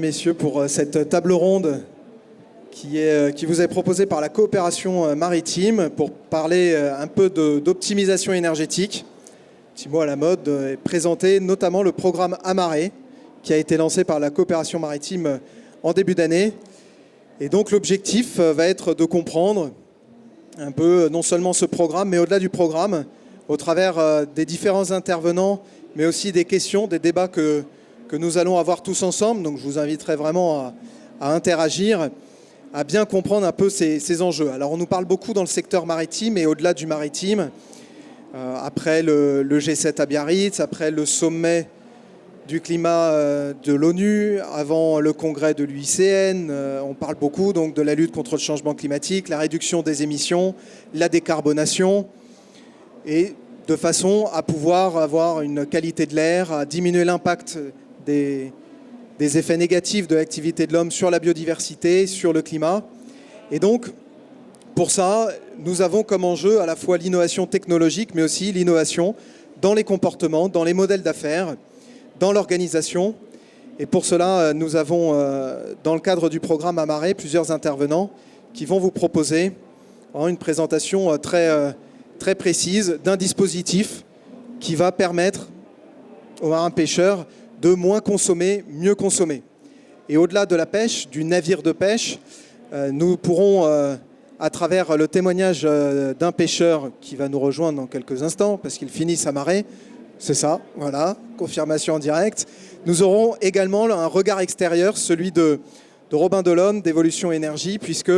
messieurs, pour cette table ronde qui vous est proposée par la coopération maritime pour parler un peu d'optimisation énergétique. Petit mot à la mode, et présenter notamment le programme Amaré qui a été lancé par la coopération maritime en début d'année. Et donc l'objectif va être de comprendre un peu non seulement ce programme, mais au-delà du programme, au travers des différents intervenants, mais aussi des questions, des débats que nous allons avoir tous ensemble. Donc je vous inviterai vraiment à interagir, à bien comprendre un peu ces enjeux. Alors on nous parle beaucoup dans le secteur maritime et au-delà du maritime, après le G7 à Biarritz, après le sommet du climat de l'ONU, avant le congrès de l'UICN, on parle beaucoup donc de la lutte contre le changement climatique, la réduction des émissions, la décarbonation, et de façon à pouvoir avoir une qualité de l'air, à diminuer l'impact des effets négatifs de l'activité de l'homme sur la biodiversité, sur le climat. Et donc, pour ça, nous avons comme enjeu à la fois l'innovation technologique, mais aussi l'innovation dans les comportements, dans les modèles d'affaires, dans l'organisation. Et pour cela, nous avons, dans le cadre du programme Amaré, plusieurs intervenants qui vont vous proposer une présentation très précise d'un dispositif qui va permettre aux marins pêcheurs de moins consommer, mieux consommer. Et au-delà de la pêche, du navire de pêche, nous pourrons, à travers le témoignage d'un pêcheur qui va nous rejoindre dans quelques instants, parce qu'il finit sa marée, c'est ça, voilà, confirmation en direct, nous aurons également un regard extérieur, celui de Robin Delhomme d'Evolution Énergie, puisque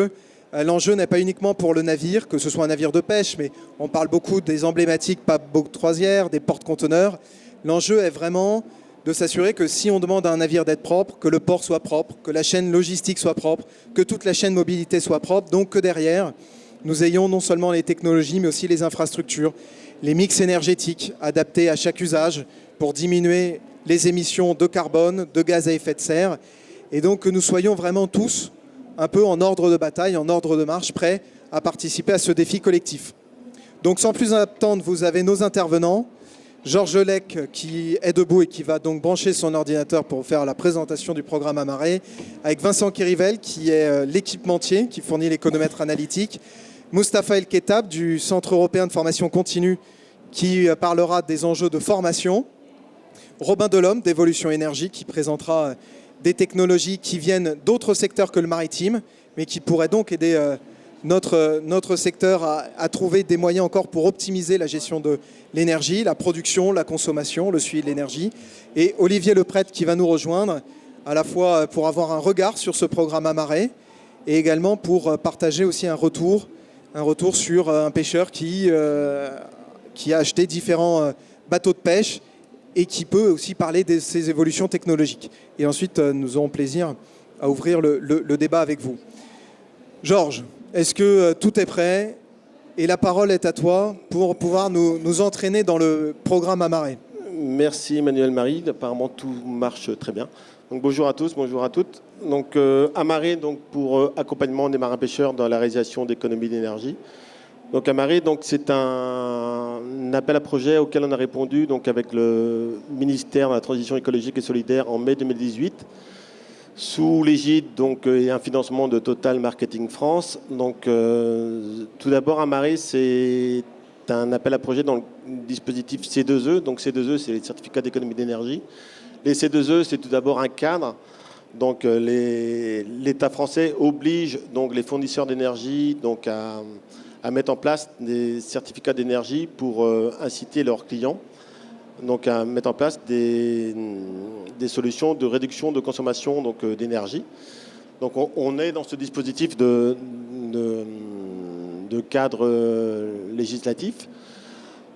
l'enjeu n'est pas uniquement pour le navire, que ce soit un navire de pêche, mais on parle beaucoup des emblématiques paquebots croisière, des porte-conteneurs. L'enjeu est vraiment de s'assurer que si on demande à un navire d'être propre, que le port soit propre, que la chaîne logistique soit propre, que toute la chaîne mobilité soit propre, donc que derrière, nous ayons non seulement les technologies, mais aussi les infrastructures, les mix énergétiques adaptés à chaque usage pour diminuer les émissions de carbone, de gaz à effet de serre, et donc que nous soyons vraiment tous un peu en ordre de bataille, en ordre de marche, prêts à participer à ce défi collectif. Donc sans plus attendre, vous avez nos intervenants. Georges Lec qui est debout et qui va donc brancher son ordinateur pour faire la présentation du programme Amaré, avec Vincent Kirivel qui est l'équipementier, qui fournit l'économètre analytique, Mustapha El Khettab du Centre européen de formation continue qui parlera des enjeux de formation, Robin Delhomme d'Evolution Énergie qui présentera des technologies qui viennent d'autres secteurs que le maritime, mais qui pourraient donc aider notre secteur à trouver des moyens encore pour optimiser la gestion de l'énergie, la production, la consommation, le suivi de l'énergie. Et Olivier Leprêtre qui va nous rejoindre, à la fois pour avoir un regard sur ce programme Amaré, et également pour partager aussi un retour sur un pêcheur qui a acheté différents bateaux de pêche, et qui peut aussi parler de ces évolutions technologiques. Et ensuite, nous aurons plaisir à ouvrir le débat avec vous. Georges, est-ce que tout est prêt? Et la parole est à toi pour pouvoir nous entraîner dans le programme Amaré. Merci Emmanuel Marie, apparemment tout marche très bien. Donc, bonjour à tous, bonjour à toutes. Donc, Amaré donc, pour accompagnement des marins pêcheurs dans la réalisation d'économies d'énergie. Donc Amaré, donc c'est un appel à projet auquel on a répondu donc avec le ministère de la Transition écologique et solidaire en mai 2018, sous l'égide donc et un financement de Total Marketing France. Donc tout d'abord Amaré, c'est un appel à projet dans le dispositif C2E. Donc C2E, c'est les certificats d'économie d'énergie. Les C2E, c'est tout d'abord un cadre. Donc l'État français oblige donc les fournisseurs d'énergie donc à mettre en place des certificats d'énergie pour inciter leurs clients donc à mettre en place des solutions de réduction de consommation donc, d'énergie. Donc on est dans ce dispositif de cadre législatif.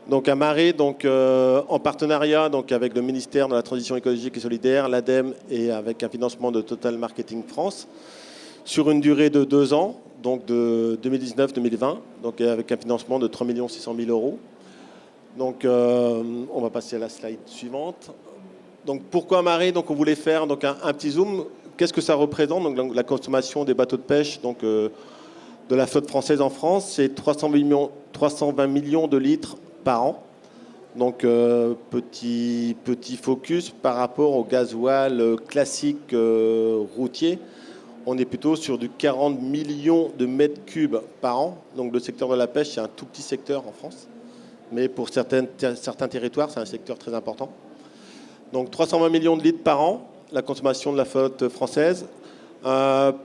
Donc Amaré, donc, en partenariat donc, avec le ministère de la Transition écologique et solidaire, l'ADEME et avec un financement de Total Marketing France, sur une durée de 2 ans, donc de 2019-2020, donc avec un financement de 3 600 000 euros. Donc, on va passer à la slide suivante. Donc, pourquoi Amaré? Donc, on voulait faire donc, un petit zoom. Qu'est-ce que ça représente? Donc, la consommation des bateaux de pêche donc, de la flotte française en France, c'est 320 millions de litres par an. Donc, petit focus par rapport au gasoil classique routier. On est plutôt sur du 40 millions de mètres cubes par an. Donc, le secteur de la pêche, c'est un tout petit secteur en France. Mais pour certains territoires, c'est un secteur très important. Donc, 320 millions de litres par an, la consommation de la flotte française.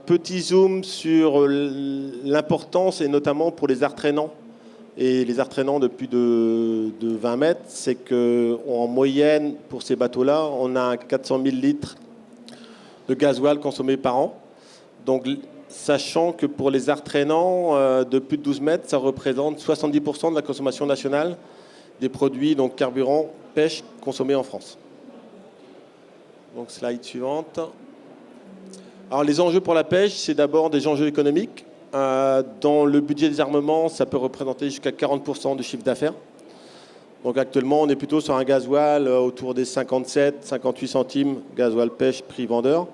Petit zoom sur l'importance, et notamment pour les arts traînants. Et les arts traînants de plus de 20 mètres, c'est qu'en moyenne, pour ces bateaux-là, on a 400 000 litres de gasoil consommé par an. Donc, sachant que pour les arts traînants de plus de 12 mètres, ça représente 70% de la consommation nationale des produits, donc carburant, pêche, consommés en France. Donc, slide suivante. Alors, les enjeux pour la pêche, c'est d'abord des enjeux économiques. Dans le budget des armements, ça peut représenter jusqu'à 40% du chiffre d'affaires. Donc actuellement, on est plutôt sur un gasoil autour des 57-58 centimes, gasoil pêche, prix vendeur.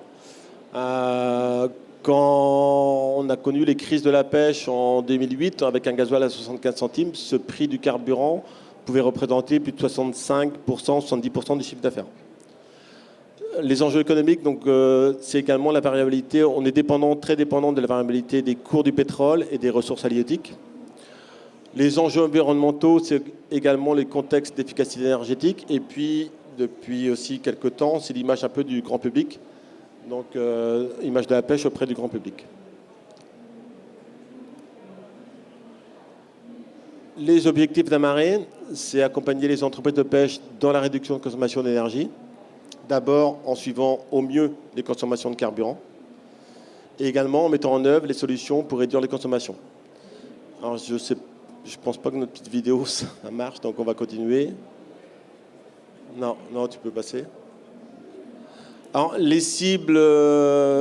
Quand on a connu les crises de la pêche en 2008, avec un gasoil à 75 centimes, ce prix du carburant pouvait représenter plus de 65%, 70% du chiffre d'affaires. Les enjeux économiques, donc, c'est également la variabilité. On est très dépendant de la variabilité des cours du pétrole et des ressources halieutiques. Les enjeux environnementaux, c'est également les contextes d'efficacité énergétique. Et puis, depuis aussi quelques temps, c'est l'image un peu du grand public. Donc, image de la pêche auprès du grand public. Les objectifs d'Amaré, c'est accompagner les entreprises de pêche dans la réduction de consommation d'énergie. D'abord en suivant au mieux les consommations de carburant et également en mettant en œuvre les solutions pour réduire les consommations. Alors je pense pas que notre petite vidéo ça marche, donc on va continuer. Non, tu peux passer. Alors les cibles,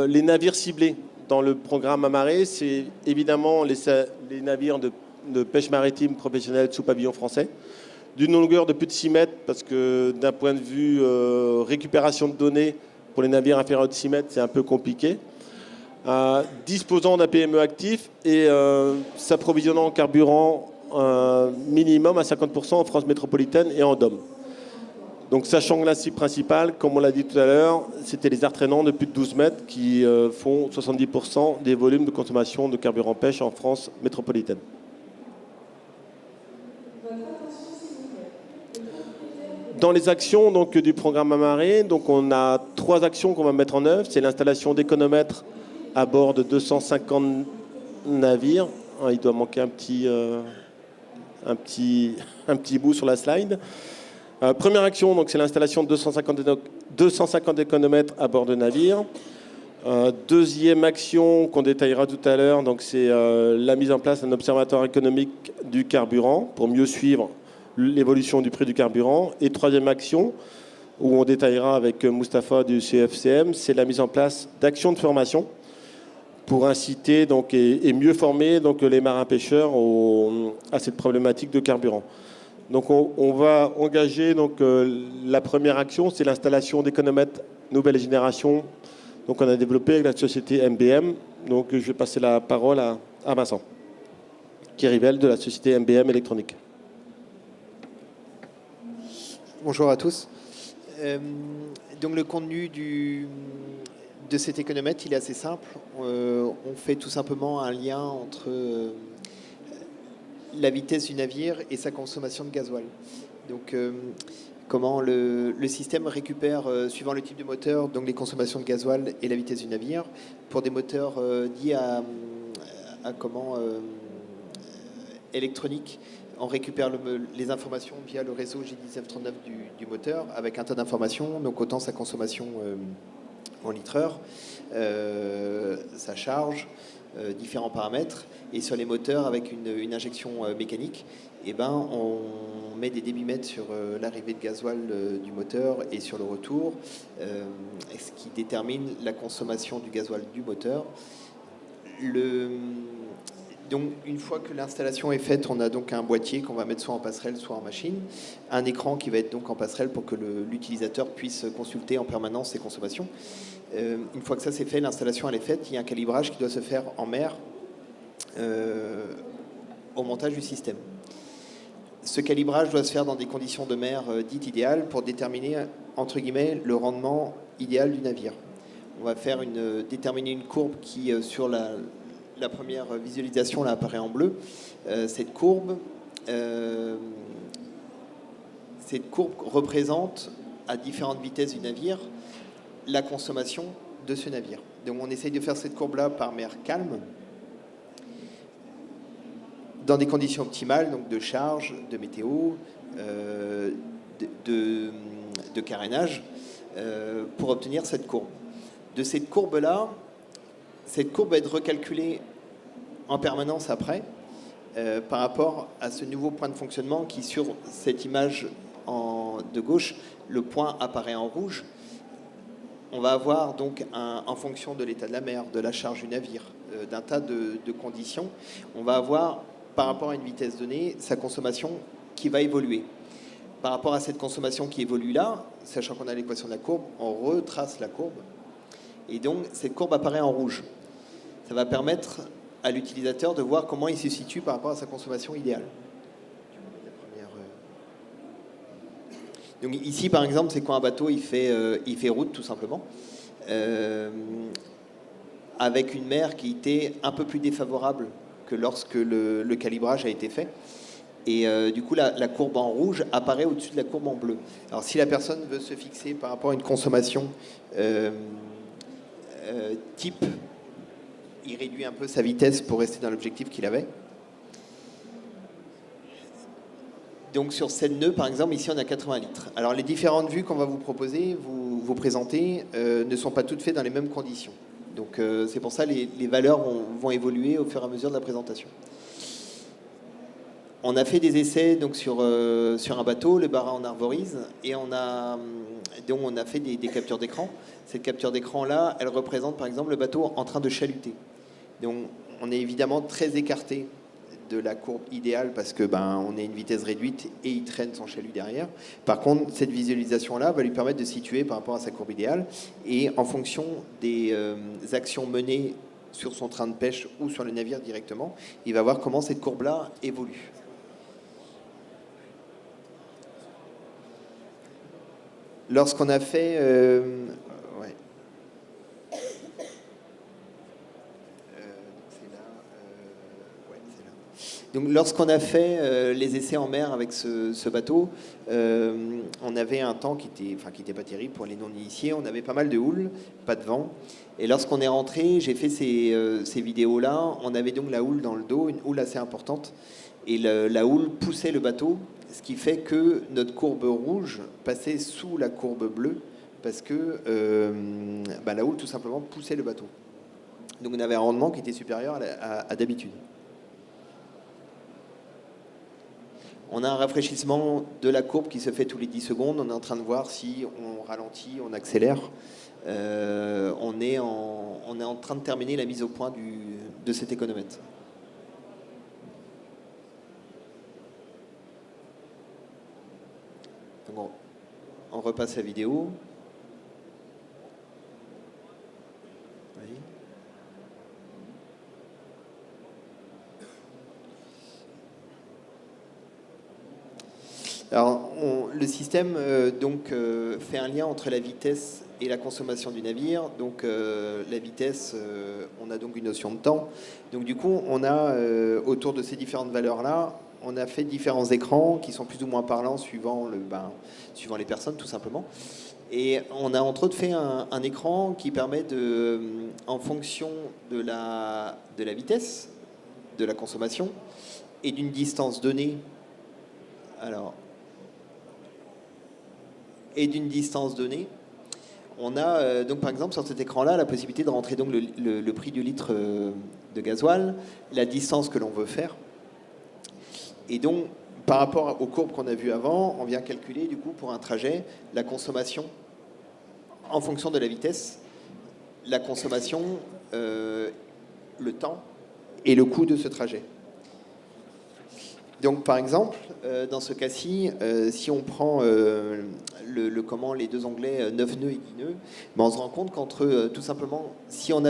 les navires ciblés dans le programme Amaré, c'est évidemment les navires de pêche maritime professionnelle sous pavillon français, d'une longueur de plus de 6 mètres, parce que d'un point de vue récupération de données, pour les navires inférieurs de 6 mètres, c'est un peu compliqué. Disposant d'un PME actif et s'approvisionnant en carburant minimum à 50% en France métropolitaine et en DOM. Donc sachant que la cible principale, comme on l'a dit tout à l'heure, c'était les arts traînants de plus de 12 mètres qui font 70% des volumes de consommation de carburant pêche en France métropolitaine. Dans les actions donc, du programme Amaré, donc, on a 3 actions qu'on va mettre en œuvre. C'est l'installation d'économètres à bord de 250 navires. Il doit manquer un petit bout sur la slide. Première action, donc, c'est l'installation de 250 économètres à bord de navires. Deuxième action qu'on détaillera tout à l'heure, donc, c'est la mise en place d'un observatoire économique du carburant pour mieux suivre l'évolution du prix du carburant. Et troisième action, où on détaillera avec Mustapha du CFCM, c'est la mise en place d'actions de formation pour inciter donc, et mieux former donc, les marins-pêcheurs à cette problématique de carburant. Donc on va engager donc, la première action, c'est l'installation d'économètres nouvelle génération. Donc on a développé avec la société MBM. Donc je vais passer la parole à Vincent, qui est Rivel de la société MBM Électronique. Bonjour à tous. Donc le contenu de cet économètre, il est assez simple. On fait tout simplement un lien entre la vitesse du navire et sa consommation de gasoil. Donc comment le système récupère, suivant le type de moteur, donc les consommations de gasoil et la vitesse du navire. Pour des moteurs dits à électronique, on récupère les informations via le réseau G1939 du moteur avec un tas d'informations, donc autant sa consommation en litres-heure, sa charge, différents paramètres. Et sur les moteurs, avec une injection mécanique, on met des débitmètres sur l'arrivée de gasoil du moteur et sur le retour, ce qui détermine la consommation du gasoil du moteur. Donc, une fois que l'installation est faite, on a donc un boîtier qu'on va mettre soit en passerelle, soit en machine, un écran qui va être donc en passerelle pour que l'utilisateur puisse consulter en permanence ses consommations. Une fois que ça c'est fait, l'installation elle est faite, il y a un calibrage qui doit se faire en mer au montage du système. Ce calibrage doit se faire dans des conditions de mer dites idéales pour déterminer, entre guillemets, le rendement idéal du navire. On va déterminer une courbe qui, sur la première visualisation, là, apparaît en bleu. Cette courbe représente, à différentes vitesses du navire, la consommation de ce navire. Donc on essaye de faire cette courbe-là par mer calme, dans des conditions optimales, donc de charge, de météo, de carénage, pour obtenir cette courbe. De cette courbe-là, cette courbe va être recalculée en permanence après, par rapport à ce nouveau point de fonctionnement qui, sur cette image de gauche, le point apparaît en rouge. On va avoir donc, en fonction de l'état de la mer, de la charge du navire, d'un tas de conditions, on va avoir, par rapport à une vitesse donnée, sa consommation qui va évoluer. Par rapport à cette consommation qui évolue là, sachant qu'on a l'équation de la courbe, on retrace la courbe. Et donc, cette courbe apparaît en rouge. Ça va permettre à l'utilisateur de voir comment il se situe par rapport à sa consommation idéale. Donc ici, par exemple, c'est quand un bateau il fait route, tout simplement, avec une mer qui était un peu plus défavorable que lorsque le calibrage a été fait. Et du coup, la courbe en rouge apparaît au-dessus de la courbe en bleu. Alors, si la personne veut se fixer par rapport à une consommation type, il réduit un peu sa vitesse pour rester dans l'objectif qu'il avait. Donc sur cette nœud, par exemple, ici on a 80 litres. Alors les différentes vues qu'on va vous proposer, vous présenter, ne sont pas toutes faites dans les mêmes conditions. Donc c'est pour ça que les valeurs vont évoluer au fur et à mesure de la présentation. On a fait des essais donc, sur un bateau, le Bara en Arvorise, et on a fait des captures d'écran. Cette capture d'écran-là, elle représente par exemple le bateau en train de chaluter. Donc on est évidemment très écarté de la courbe idéale parce que on a une vitesse réduite et il traîne son chalut derrière. Par contre, cette visualisation-là va lui permettre de situer par rapport à sa courbe idéale et en fonction des actions menées sur son train de pêche ou sur le navire directement, il va voir comment cette courbe-là évolue. Lorsqu'on a fait... Donc, lorsqu'on a fait les essais en mer avec ce bateau, on avait un temps qui était pas terrible pour les non-initiés. On avait pas mal de houle, pas de vent. Et lorsqu'on est rentré, j'ai fait ces vidéos-là. On avait donc la houle dans le dos, une houle assez importante. Et la houle poussait le bateau, ce qui fait que notre courbe rouge passait sous la courbe bleue parce que la houle tout simplement poussait le bateau. Donc on avait un rendement qui était supérieur à d'habitude. On a un rafraîchissement de la courbe qui se fait tous les 10 secondes. On est en train de voir si on ralentit, on accélère. On est en train de terminer la mise au point de cet économètre. Donc on repasse la vidéo. Vas-y. Alors, le système fait un lien entre la vitesse et la consommation du navire. Donc, la vitesse, on a donc une notion de temps. Donc, du coup, on a autour de ces différentes valeurs-là, on a fait différents écrans qui sont plus ou moins parlants suivant les personnes, tout simplement. Et on a entre autres fait un écran qui permet en fonction de la vitesse, de la consommation et d'une distance donnée. On a donc par exemple sur cet écran-là la possibilité de rentrer donc le prix du litre de gasoil, la distance que l'on veut faire. Et donc par rapport aux courbes qu'on a vues avant, on vient calculer du coup pour un trajet la consommation en fonction de la vitesse, la consommation, le temps et le coût de ce trajet. Donc, par exemple, dans ce cas-ci, si on prend les deux onglets 9 nœuds et 10 nœuds, on se rend compte qu'entre, tout simplement, si on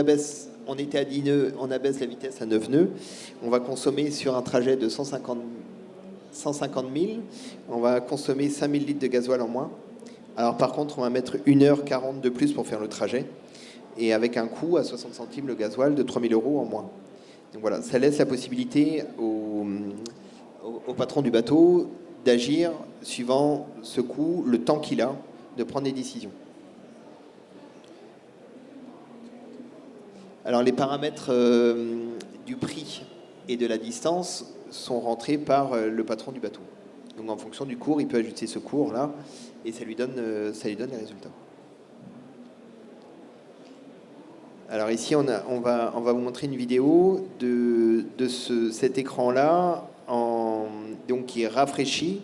était à 10 nœuds, on abaisse la vitesse à 9 nœuds, on va consommer sur un trajet de 150 150 000, on va consommer 5 000 litres de gasoil en moins. Alors par contre, on va mettre 1h40 de plus pour faire le trajet, et avec un coût à 60 centimes le gasoil de 3 000 € en moins. Donc voilà, ça laisse la possibilité au patron du bateau d'agir suivant ce coût, le temps qu'il a, de prendre des décisions. Alors les paramètres du prix et de la distance sont rentrés par le patron du bateau. Donc en fonction du cours, il peut ajuster ce cours-là et ça lui donne les résultats. Alors ici, on va vous montrer une vidéo de cet écran-là donc qui est rafraîchi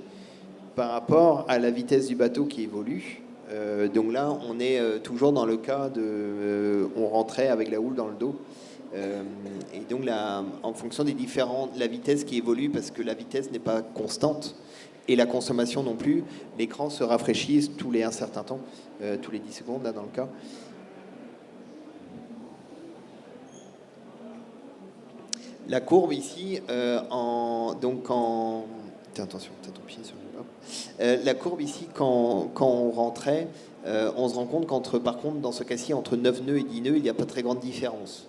par rapport à la vitesse du bateau qui évolue. Donc là, on est toujours dans le cas on rentrait avec la houle dans le dos. Et donc là, en fonction des la vitesse qui évolue, parce que la vitesse n'est pas constante, et la consommation non plus, l'écran se rafraîchit tous les un certain temps, tous les 10 secondes là dans le cas. La courbe ici, attention, t'as ton pied sur le bas. La courbe ici, quand on rentrait, on se rend compte par contre, dans ce cas-ci, entre 9 nœuds et 10 nœuds, il n'y a pas très grande différence.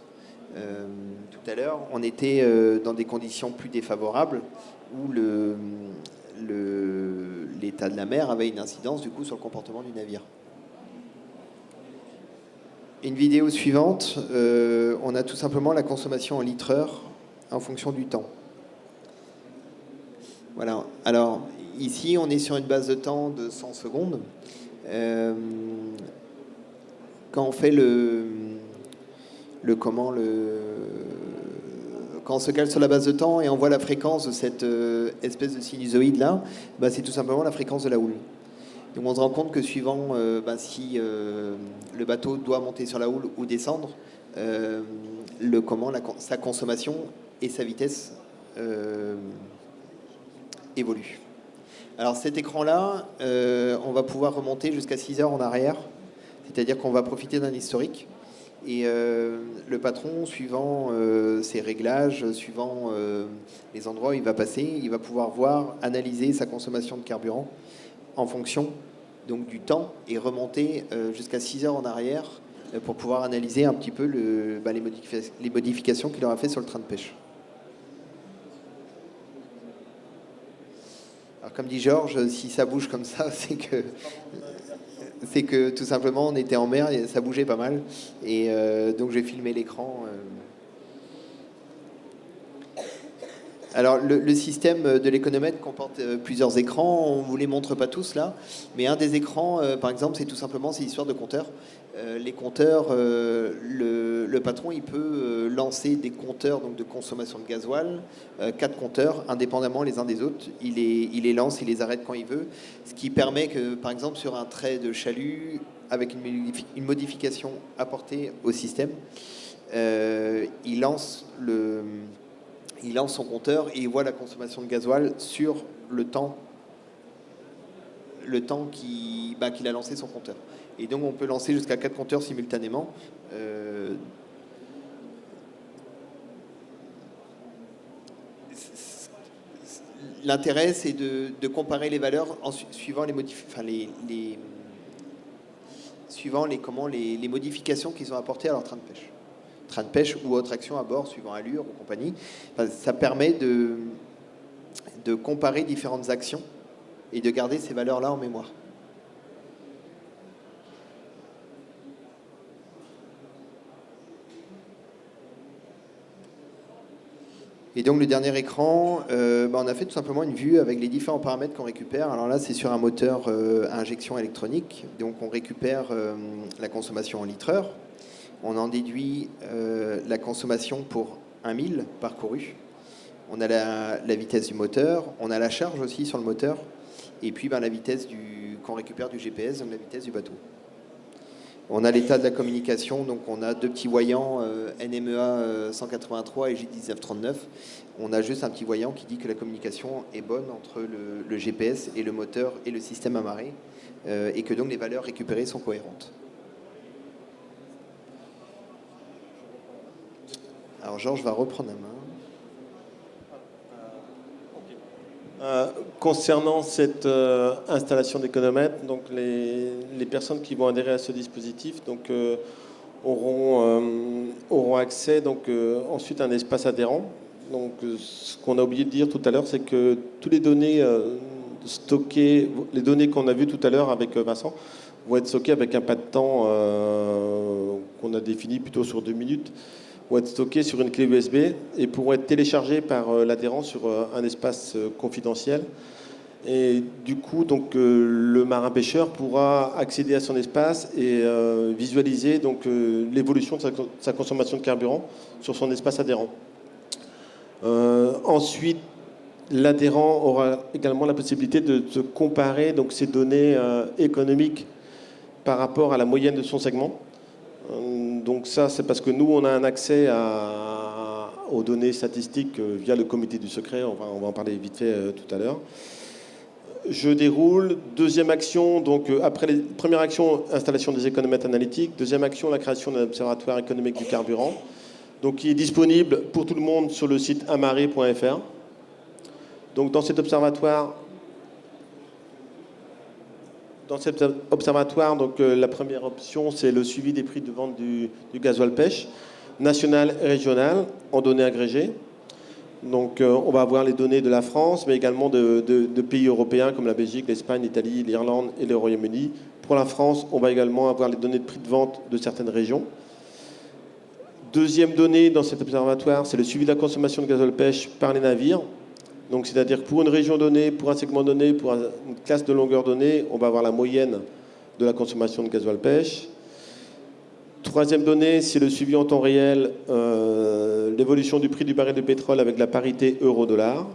Tout à l'heure, on était dans des conditions plus défavorables où l'état de la mer avait une incidence du coup sur le comportement du navire. Une vidéo suivante, on a tout simplement la consommation en litres-heure en fonction du temps. Voilà. Alors ici, on est sur une base de temps de 100 secondes. Quand on fait quand on se cale sur la base de temps et on voit la fréquence de cette espèce de sinusoïde là, c'est tout simplement la fréquence de la houle. Donc on se rend compte que suivant si le bateau doit monter sur la houle ou descendre, sa consommation et sa vitesse évoluent. Alors cet écran-là, on va pouvoir remonter jusqu'à 6 heures en arrière, c'est-à-dire qu'on va profiter d'un historique. Et le patron, suivant ses réglages, suivant les endroits où il va passer, il va pouvoir analyser sa consommation de carburant en fonction donc, du temps et remonter jusqu'à 6 heures en arrière pour pouvoir analyser un petit peu les modifications qu'il aura fait sur le train de pêche. Alors comme dit Georges, si ça bouge comme ça, c'est que tout simplement on était en mer et ça bougeait pas mal. Et donc j'ai filmé l'écran. Alors le système de l'économètre comporte plusieurs écrans, on ne vous les montre pas tous là, mais un des écrans par exemple c'est l'histoire de compteurs. Les compteurs, le patron il peut lancer des compteurs donc, de consommation de gasoil, 4 compteurs indépendamment les uns des autres, il les lance, il les arrête quand il veut, ce qui permet que par exemple sur un trait de chalut, avec une modification apportée au système, il lance son compteur et il voit la consommation de gasoil sur le temps qu'il a lancé son compteur. Et donc on peut lancer jusqu'à 4 compteurs simultanément. L'intérêt, c'est de comparer les valeurs suivant les modifications qu'ils ont apportées à leur train de pêche ou autre action à bord, suivant allure ou compagnie. Ça permet de comparer différentes actions et de garder ces valeurs-là en mémoire. Et donc le dernier écran, on a fait tout simplement une vue avec les différents paramètres qu'on récupère. Alors là, c'est sur un moteur à injection électronique. Donc on récupère la consommation en litres-heure. On en déduit la consommation pour 1 000 parcouru. On a la vitesse du moteur, on a la charge aussi sur le moteur, et puis la vitesse qu'on récupère du GPS, donc la vitesse du bateau. On a l'état de la communication, donc on a 2 petits voyants NMEA 183 et J1939. On a juste un petit voyant qui dit que la communication est bonne entre le GPS et le moteur et le système amarré, et que donc les valeurs récupérées sont cohérentes. Alors Georges va reprendre la main. Concernant cette installation d'économètre, donc les personnes qui vont adhérer à ce dispositif donc, auront accès donc, ensuite à un espace adhérent. Donc, ce qu'on a oublié de dire tout à l'heure, c'est que toutes les données stockées, les données qu'on a vues tout à l'heure avec Vincent, vont être stockées avec un pas de temps qu'on a défini plutôt sur 2 minutes, vont être stockées sur une clé USB et pourront être téléchargées par l'adhérent sur un espace confidentiel. Et du coup, donc, le marin-pêcheur pourra accéder à son espace et visualiser donc, l'évolution de sa consommation de carburant sur son espace adhérent. Ensuite, l'adhérent aura également la possibilité de comparer donc, ces données économiques par rapport à la moyenne de son segment. Donc ça, c'est parce que nous, on a un accès aux données statistiques via le comité du secret. On va en parler vite fait tout à l'heure. Je déroule. Deuxième action, donc après les premières actions, installation des économètres analytiques. Deuxième action, la création d'un observatoire économique du carburant. Donc qui est disponible pour tout le monde sur le site amare.fr. Donc dans cet observatoire, donc, la première option, c'est le suivi des prix de vente du gasoil pêche, national et régional, en données agrégées. Donc, on va avoir les données de la France, mais également de pays européens comme la Belgique, l'Espagne, l'Italie, l'Irlande et le Royaume-Uni. Pour la France, on va également avoir les données de prix de vente de certaines régions. Deuxième donnée dans cet observatoire, c'est le suivi de la consommation de gasoil pêche par les navires. Donc, c'est-à-dire que pour une région donnée, pour un segment donné, pour une classe de longueur donnée, on va avoir la moyenne de la consommation de gasoil pêche. Troisième donnée, c'est le suivi en temps réel, l'évolution du prix du baril de pétrole avec la parité euro-dollar.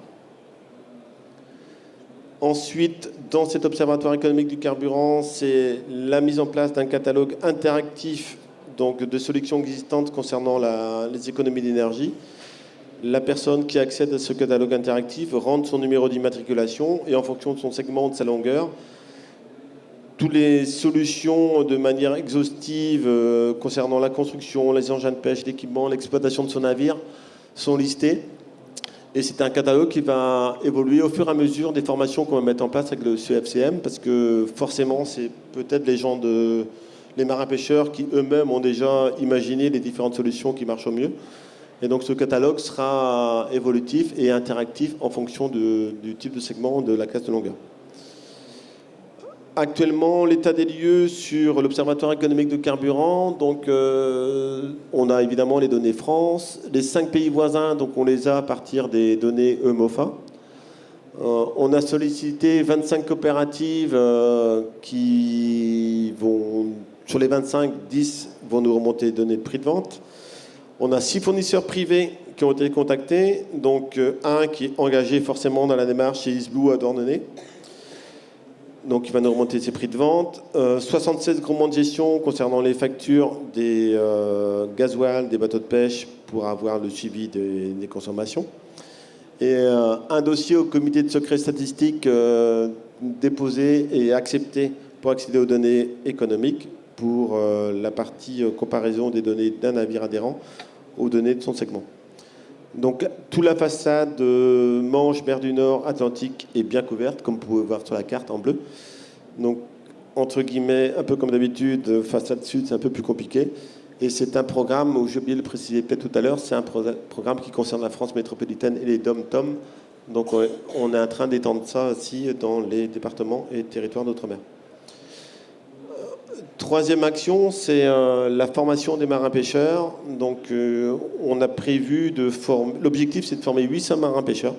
Ensuite, dans cet observatoire économique du carburant, c'est la mise en place d'un catalogue interactif donc de solutions existantes concernant les économies d'énergie. La personne qui accède à ce catalogue interactif rentre son numéro d'immatriculation et en fonction de son segment, de sa longueur, toutes les solutions de manière exhaustive concernant la construction, les engins de pêche, l'équipement, l'exploitation de son navire sont listées. Et c'est un catalogue qui va évoluer au fur et à mesure des formations qu'on va mettre en place avec le CEFCM, parce que forcément, c'est peut-être les marins-pêcheurs qui eux-mêmes ont déjà imaginé les différentes solutions qui marchent au mieux. Et donc ce catalogue sera évolutif et interactif en fonction du type de segment de la classe de longueur. Actuellement, l'état des lieux sur l'Observatoire économique de carburant, donc on a évidemment les données France, les 5 pays voisins, donc on les a à partir des données EMOFA. On a sollicité 25 coopératives qui vont, sur les 25, 10 vont nous remonter les données de prix de vente. On a 6 fournisseurs privés qui ont été contactés, donc un qui est engagé forcément dans la démarche, c'est Isblue à Dornenay. Donc il va nous remonter ses prix de vente. 76 groupements de gestion concernant les factures des gasoils, des bateaux de pêche pour avoir le suivi des consommations. Et un dossier au comité de secret statistique déposé et accepté pour accéder aux données économiques pour la partie comparaison des données d'un navire adhérent aux données de son segment. Donc, toute la façade Manche, mer du Nord, Atlantique est bien couverte, comme vous pouvez voir sur la carte en bleu. Donc, entre guillemets, un peu comme d'habitude, façade sud, c'est un peu plus compliqué. Et c'est un programme, où j'ai oublié de le préciser peut-être tout à l'heure, c'est un programme qui concerne la France métropolitaine et les DOM-TOM. Donc, on est en train d'étendre ça aussi dans les départements et territoires d'outre-mer. Troisième action, c'est la formation des marins-pêcheurs. Donc, on a prévu de former... L'objectif, c'est de former 800 marins-pêcheurs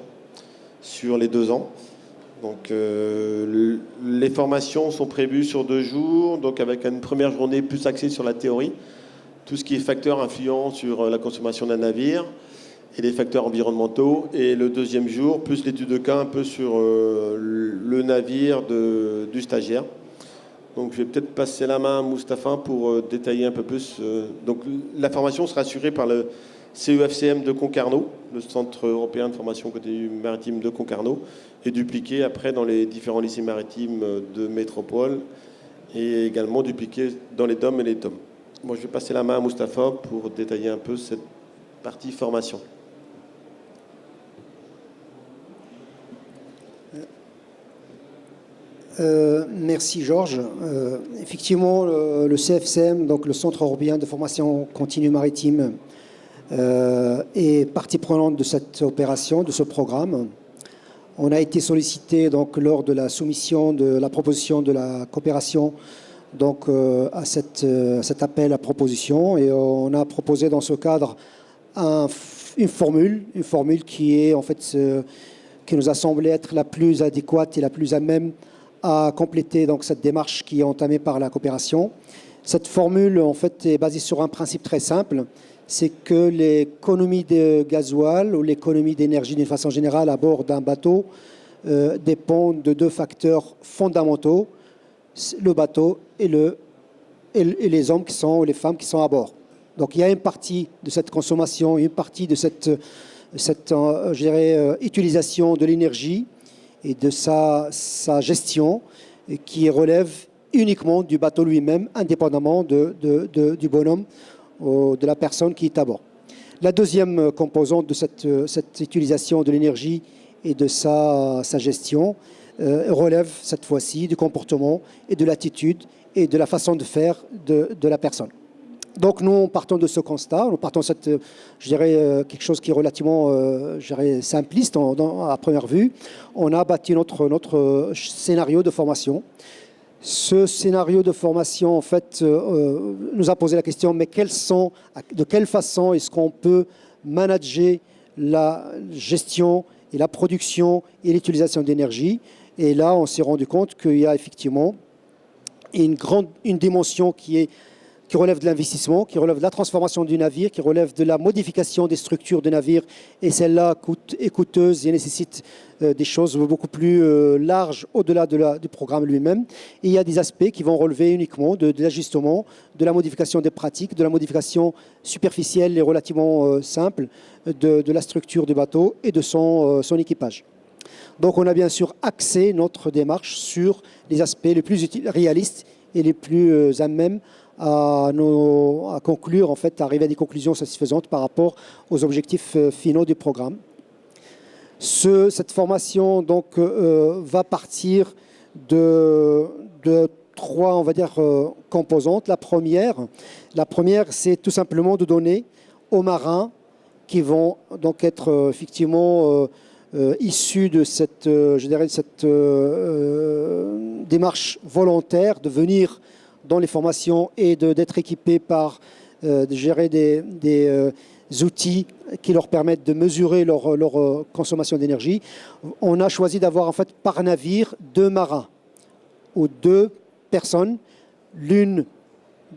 sur les 2 ans. Donc, les formations sont prévues sur 2 jours, donc avec une première journée plus axée sur la théorie, tout ce qui est facteurs influents sur la consommation d'un navire et les facteurs environnementaux. Et le deuxième jour, plus l'étude de cas un peu sur le navire du stagiaire. Donc, je vais peut-être passer la main à Mustapha pour détailler un peu plus. Donc, la formation sera assurée par le CEFCM de Concarneau, le Centre européen de formation côté maritime de Concarneau, et dupliquée après dans les différents lycées maritimes de métropole et également dupliquée dans les DOM et les TOM. Moi, je vais passer la main à Mustapha pour détailler un peu cette partie formation. Merci Georges. Effectivement, le CFCM, donc le Centre européen de formation continue maritime, est partie prenante de cette opération, de ce programme. On a été sollicité donc lors de la soumission de la proposition de la coopération donc à cet appel à proposition, et on a proposé dans ce cadre une formule qui est en fait qui nous a semblé être la plus adéquate et la plus à même à compléter donc cette démarche qui est entamée par la coopération. Cette formule en fait est basée sur un principe très simple, c'est que l'économie de gasoil ou l'économie d'énergie d'une façon générale à bord d'un bateau dépend de deux facteurs fondamentaux, le bateau et les hommes ou les femmes qui sont à bord. Donc il y a une partie de cette consommation, une partie de cette utilisation de l'énergie et de sa gestion qui relève uniquement du bateau lui-même, indépendamment du bonhomme ou de la personne qui est à bord. La deuxième composante de cette utilisation de l'énergie et de sa gestion relève cette fois-ci du comportement et de l'attitude et de la façon de faire de la personne. Donc nous partons de ce constat, nous partons de quelque chose qui est relativement simpliste à première vue. On a bâti notre scénario de formation. Ce scénario de formation, en fait, nous a posé la question, mais de quelle façon est-ce qu'on peut manager la gestion et la production et l'utilisation d'énergie? Et là, on s'est rendu compte qu'il y a effectivement une dimension qui relève de l'investissement, qui relève de la transformation du navire, qui relève de la modification des structures du navire. Et celle-là est coûteuse et nécessite des choses beaucoup plus larges au-delà du programme lui-même. Et il y a des aspects qui vont relever uniquement de l'ajustement, de la modification des pratiques, de la modification superficielle et relativement simple de la structure du bateau et de son équipage. Donc on a bien sûr axé notre démarche sur les aspects les plus réalistes et les plus à même à conclure, en fait, à arriver à des conclusions satisfaisantes par rapport aux objectifs finaux du programme. Cette formation donc, va partir de trois, on va dire, composantes. La première, c'est tout simplement de donner aux marins qui vont donc être effectivement issus de cette démarche volontaire de venir dans les formations et d'être équipés par de gérer des outils qui leur permettent de mesurer leur consommation d'énergie. On a choisi d'avoir en fait par navire 2 marins ou 2 personnes, l'une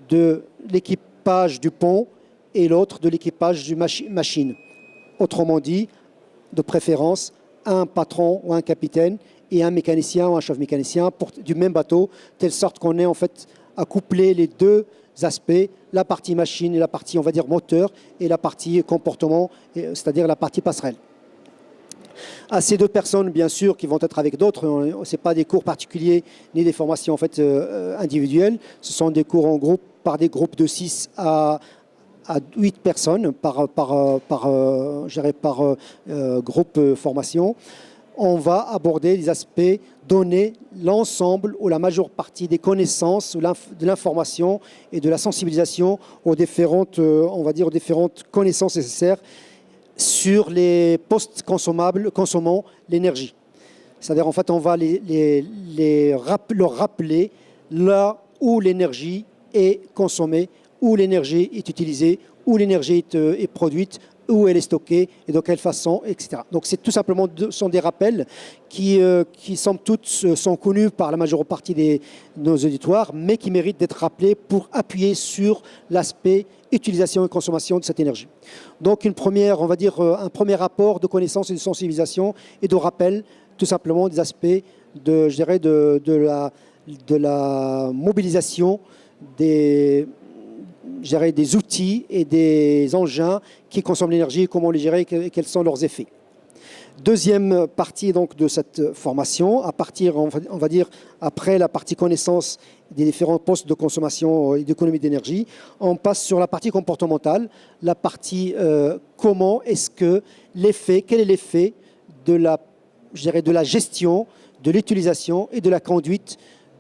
de l'équipage du pont et l'autre de l'équipage du machine. Autrement dit, de préférence, un patron ou un capitaine et un mécanicien ou un chef mécanicien du même bateau, telle sorte qu'on ait en fait à coupler les 2 aspects, la partie machine et la partie, on va dire, moteur, et la partie comportement, c'est-à-dire la partie passerelle. À ces 2 personnes, bien sûr, qui vont être avec d'autres, ce n'est pas des cours particuliers ni des formations en fait, individuelles, ce sont des cours en groupe, par des groupes de 6 à 8 personnes par groupe formation. On va aborder les aspects, donner l'ensemble ou la majeure partie des connaissances, de l'information et de la sensibilisation aux différentes connaissances nécessaires sur les postes consommables consommant l'énergie. C'est-à-dire, en fait, on va leur rappeler là où l'énergie est consommée, où l'énergie est utilisée, où l'énergie est produite, où elle est stockée et de quelle façon, etc. Donc c'est tout simplement sont des rappels qui somme toute sont connus par la majeure partie de nos auditoires, mais qui méritent d'être rappelés pour appuyer sur l'aspect utilisation et consommation de cette énergie. Donc un premier rapport de connaissances et de sensibilisation et de rappel tout simplement des aspects de la mobilisation des outils et des engins qui consomment l'énergie, comment les gérer et quels sont leurs effets. Deuxième partie donc, de cette formation, à partir, on va dire, après la partie connaissance des différents postes de consommation et d'économie d'énergie, on passe sur la partie comportementale, la partie quel est l'effet de la je dirais, de la gestion, de l'utilisation et de la conduite,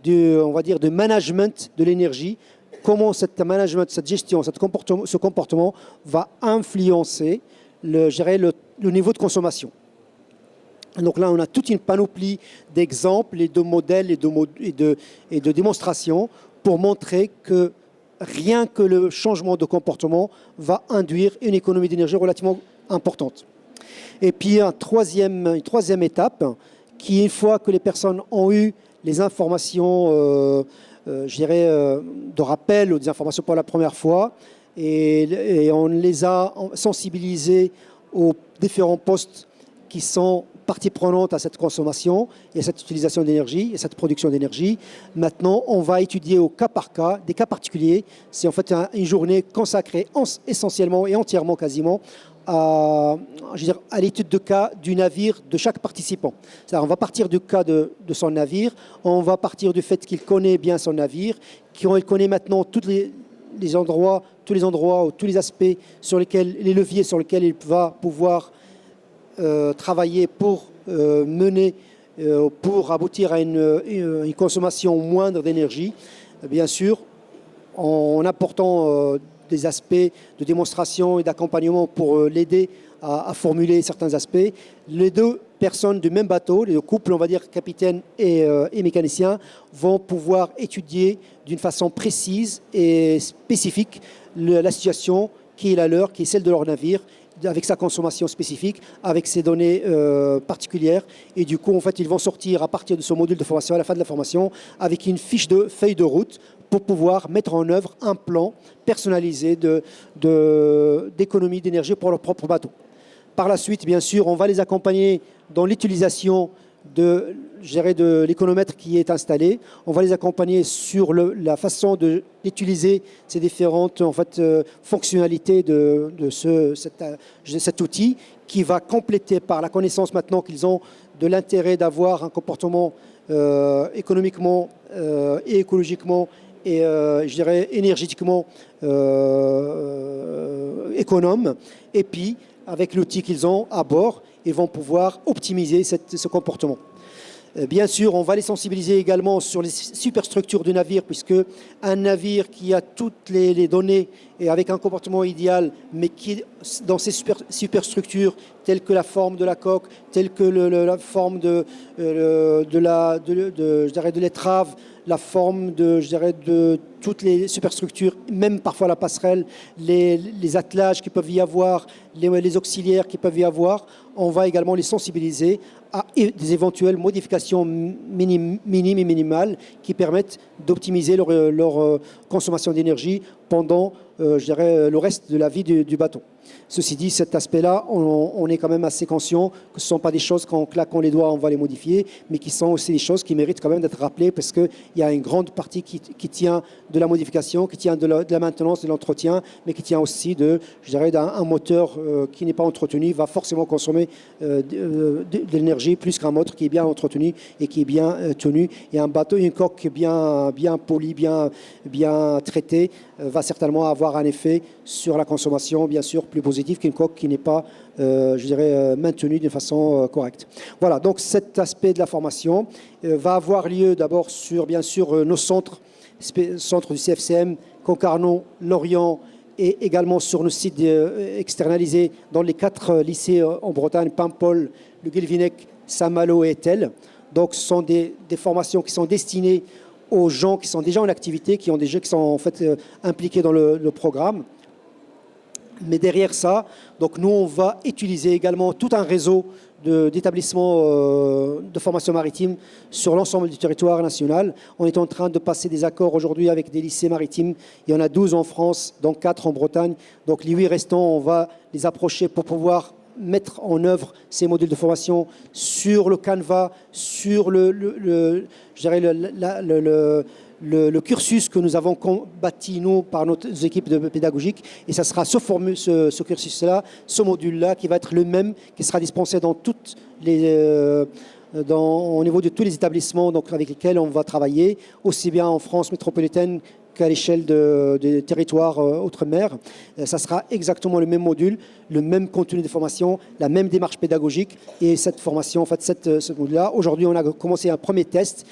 on va dire, de management de l'énergie. Comment cette management, cette gestion, ce comportement va influencer je dirais, le niveau de consommation. Donc là, on a toute une panoplie d'exemples et de modèles et de démonstrations pour montrer que rien que le changement de comportement va induire une économie d'énergie relativement importante. Et puis une troisième étape, qui une fois que les personnes ont eu les informations, je dirais, de rappel ou des informations pour la première fois, et on les a sensibilisées aux différents postes qui sont partie prenante à cette consommation et à cette utilisation d'énergie et cette production d'énergie. Maintenant, on va étudier au cas par cas, des cas particuliers. C'est en fait une journée consacrée essentiellement et entièrement quasiment à l'étude de cas du navire de chaque participant. C'est-à-dire, on va partir du cas de son navire, on va partir du fait qu'il connaît bien son navire, qu'il connaît maintenant tous les endroits, tous les aspects sur lesquels, les leviers sur lesquels il va pouvoir travailler pour pour aboutir à une consommation moindre d'énergie, bien sûr, en apportant des aspects de démonstration et d'accompagnement pour l'aider à formuler certains aspects. Les deux personnes du même bateau, les deux couples, on va dire capitaine et mécanicien, vont pouvoir étudier d'une façon précise et spécifique la situation qui est la leur, qui est celle de leur navire, avec sa consommation spécifique, avec ses données particulières. Et du coup, en fait, ils vont sortir à partir de ce module de formation, à la fin de la formation, avec une feuille de route pour pouvoir mettre en œuvre un plan personnalisé d'économie d'énergie pour leur propre bateau. Par la suite, bien sûr, on va les accompagner dans l'utilisation de l'économètre qui est installé. On va les accompagner sur la façon d'utiliser ces différentes fonctionnalités de cet outil, qui va compléter par la connaissance maintenant qu'ils ont de l'intérêt d'avoir un comportement économiquement et écologiquement et je dirais énergétiquement économe. Et puis, avec l'outil qu'ils ont à bord, ils vont pouvoir optimiser ce comportement. Bien sûr, on va les sensibiliser également sur les superstructures du navire, puisque un navire qui a toutes les données et avec un comportement idéal, mais qui, dans ces superstructures, telles que la forme de la coque, telle que la forme de l'étrave, la forme de toutes les superstructures, même parfois la passerelle, les attelages qui peuvent y avoir, les auxiliaires qui peuvent y avoir, on va également les sensibiliser à des éventuelles modifications minimes et minimales qui permettent d'optimiser leur consommation d'énergie pendant le reste de la vie du bateau. Ceci dit, cet aspect-là, on est quand même assez conscient que ce ne sont pas des choses qu'en claquant les doigts, on va les modifier, mais qui sont aussi des choses qui méritent quand même d'être rappelées, parce qu'il y a une grande partie qui tient de la modification, qui tient de la maintenance, de l'entretien, mais qui tient aussi d'un moteur qui n'est pas entretenu, va forcément consommer de l'énergie plus qu'un moteur qui est bien entretenu et qui est bien tenu. Et un bateau, une coque bien polie, bien traitée, va certainement avoir un effet sur la consommation, bien sûr, plus positif qu'une coque qui n'est pas, maintenue d'une façon correcte. Voilà, donc cet aspect de la formation va avoir lieu d'abord sur, bien sûr, nos centres du CFCM, Concarneau, Lorient, et également sur nos sites externalisés dans les 4 lycées en Bretagne, Paimpol, le Guilvinec, Saint-Malo et Etel. Donc ce sont des formations qui sont destinées aux gens qui sont déjà en activité, qui sont en fait impliqués dans le programme. Mais derrière ça, donc nous, on va utiliser également tout un réseau d'établissements de formation maritime sur l'ensemble du territoire national. On est en train de passer des accords aujourd'hui avec des lycées maritimes. Il y en a 12 en France, dont 4 en Bretagne. Donc les 8 restants, on va les approcher pour pouvoir mettre en œuvre ces modules de formation sur le canevas, sur le cursus que nous avons bâti, nous, par nos équipes pédagogiques. Et ça sera ce cursus-là, ce module-là, qui va être le même, qui sera dispensé dans toutes les... au niveau de tous les établissements avec lesquels on va travailler, aussi bien en France métropolitaine qu'à l'échelle des territoires outre-mer. Ça sera exactement le même module, le même contenu de formation, la même démarche pédagogique. Et cette formation, en fait, ce module-là, aujourd'hui, on a commencé un premier test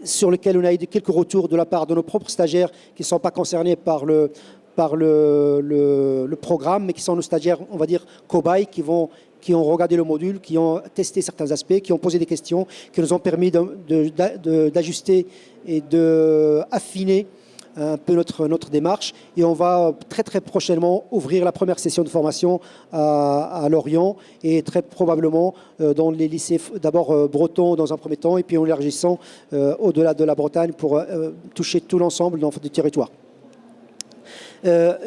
sur lequel on a eu quelques retours de la part de nos propres stagiaires qui ne sont pas concernés par le programme, mais qui sont nos stagiaires, on va dire, cobayes, qui ont regardé le module, qui ont testé certains aspects, qui ont posé des questions, qui nous ont permis d'ajuster et d'affiner un peu notre démarche. Et on va très très prochainement ouvrir la première session de formation à Lorient et très probablement dans les lycées, d'abord bretons dans un premier temps, et puis en élargissant au-delà de la Bretagne pour toucher tout l'ensemble du territoire.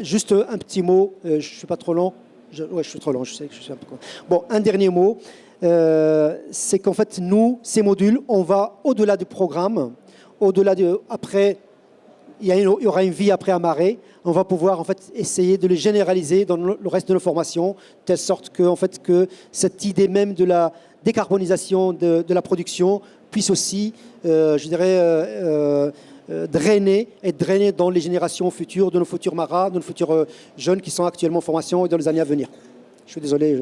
Juste un petit mot, je ne suis pas trop lent. Je suis trop lent, je sais que je suis un peu... Bon, un dernier mot, c'est qu'en fait, nous, ces modules, on va au-delà du programme, au-delà de... Après, il y aura une vie après Amaré. On va pouvoir en fait essayer de les généraliser dans le reste de nos formations, de telle sorte que, en fait, que cette idée même de la décarbonisation de la production puisse aussi, je dirais, drainer dans les générations futures, de nos futurs marins, de nos futurs jeunes qui sont actuellement en formation et dans les années à venir. Je suis désolé.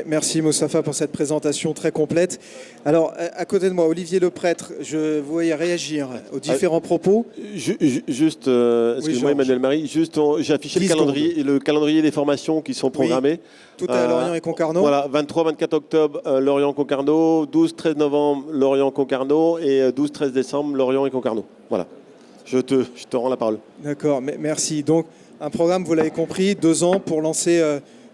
Merci Moustapha pour cette présentation très complète. Alors, à côté de moi, Olivier Leprêtre, je vous voyais réagir aux différents propos. Juste, excusez-moi Emmanuel Marie, j'ai affiché le calendrier des formations qui sont programmées. Oui, tout à Lorient et Concarneau. Voilà, 23-24 octobre, Lorient-Concarneau, 12-13 novembre, Lorient-Concarneau et 12-13 décembre, Lorient et Concarneau. Voilà, je te rends la parole. D'accord, merci. Donc, un programme, vous l'avez compris, 2 ans pour lancer...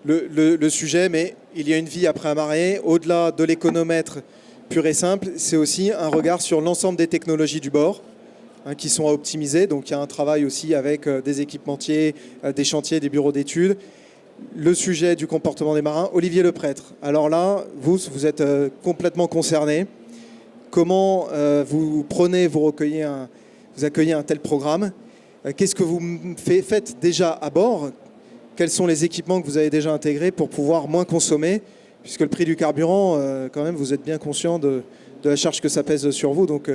Le sujet, mais il y a une vie après Amaré. Au-delà de l'économètre pur et simple, c'est aussi un regard sur l'ensemble des technologies du bord qui sont à optimiser. Donc il y a un travail aussi avec des équipementiers, des chantiers, des bureaux d'études. Le sujet du comportement des marins. Olivier Leprêtre, alors là, vous êtes complètement concerné. Comment vous accueillez un tel programme? Qu'est-ce que vous faites déjà à bord? Quels sont les équipements que vous avez déjà intégrés pour pouvoir moins consommer? Puisque le prix du carburant, quand même, vous êtes bien conscient de la charge que ça pèse sur vous. Donc,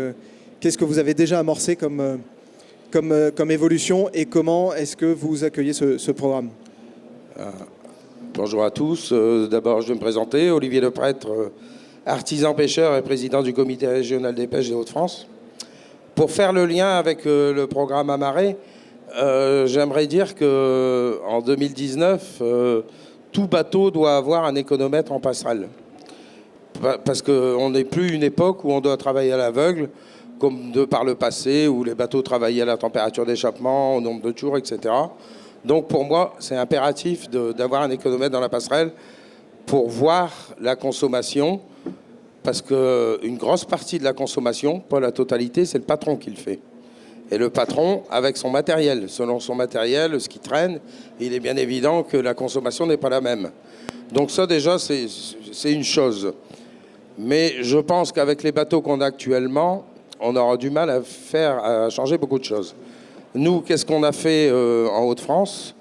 qu'est-ce que vous avez déjà amorcé comme évolution et comment est-ce que vous accueillez ce programme? Bonjour à tous. D'abord, je vais me présenter. Olivier Leprêtre, artisan pêcheur et président du comité régional des pêches des Hauts-de-France. Pour faire le lien avec le programme Amaré, j'aimerais dire qu'en 2019, tout bateau doit avoir un économètre en passerelle. Parce qu'on n'est plus une époque où on doit travailler à l'aveugle, comme par le passé, où les bateaux travaillaient à la température d'échappement, au nombre de jours, etc. Donc pour moi, c'est impératif d'avoir un économètre dans la passerelle pour voir la consommation, parce qu'une grosse partie de la consommation, pas la totalité, c'est le patron qui le fait. Et le patron, avec son matériel, selon son matériel, ce qui traîne, il est bien évident que la consommation n'est pas la même. Donc ça, déjà, c'est une chose. Mais je pense qu'avec les bateaux qu'on a actuellement, on aura du mal à changer beaucoup de choses. Nous, qu'est-ce qu'on a fait en Hauts-de-France?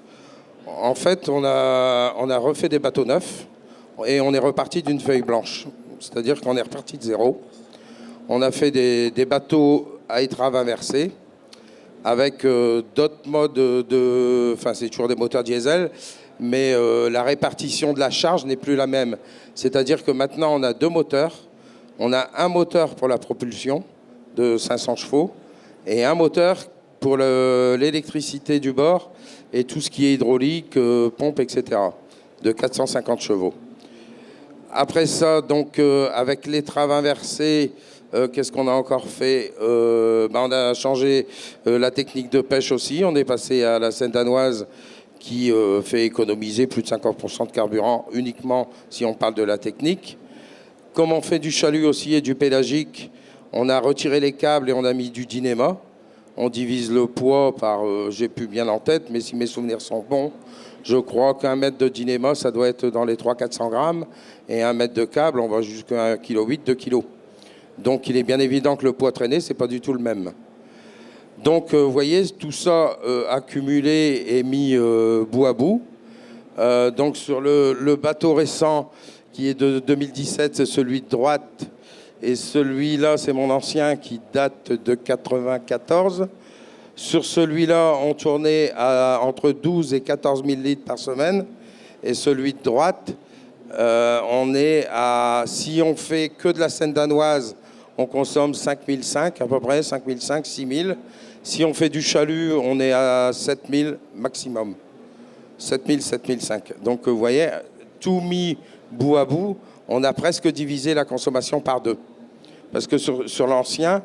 En fait, on a refait des bateaux neufs et on est reparti d'une feuille blanche. C'est-à-dire qu'on est reparti de zéro. On a fait des bateaux à étrave inversée, avec d'autres modes enfin c'est toujours des moteurs diesel, mais la répartition de la charge n'est plus la même. C'est-à-dire que maintenant on a 2 moteurs. On a un moteur pour la propulsion de 500 chevaux et un moteur pour l'électricité du bord et tout ce qui est hydraulique, pompe, etc. de 450 chevaux. Après ça, donc avec l'étrave inversée, qu'est-ce qu'on a encore fait? On a changé la technique de pêche aussi. On est passé à la seine danoise qui fait économiser plus de 50% de carburant uniquement si on parle de la technique. Comme on fait du chalut aussi et du pélagique, on a retiré les câbles et on a mis du dynéma. On divise le poids par, j'ai plus bien en tête, mais si mes souvenirs sont bons, je crois qu'un mètre de dynéma, ça doit être dans les 300-400 grammes. Et un mètre de câble, on va jusqu'à 1,8 kg, 2 kg. Donc il est bien évident que le poids traîné, c'est pas du tout le même. Donc vous voyez, tout ça accumulé et mis bout à bout. Donc sur le bateau récent qui est de 2017, c'est celui de droite. Et celui-là, c'est mon ancien qui date de 94. Sur celui-là, on tournait à entre 12 et 14 000 litres par semaine. Et celui de droite, on est à, si on fait que de la Seine danoise, on consomme 5 500 à peu près, 5 500, 6 000. Si on fait du chalut, on est à 7 000 maximum. 7 000, 7 500. Donc vous voyez, tout mis bout à bout, on a presque divisé la consommation par deux. Parce que sur l'ancien,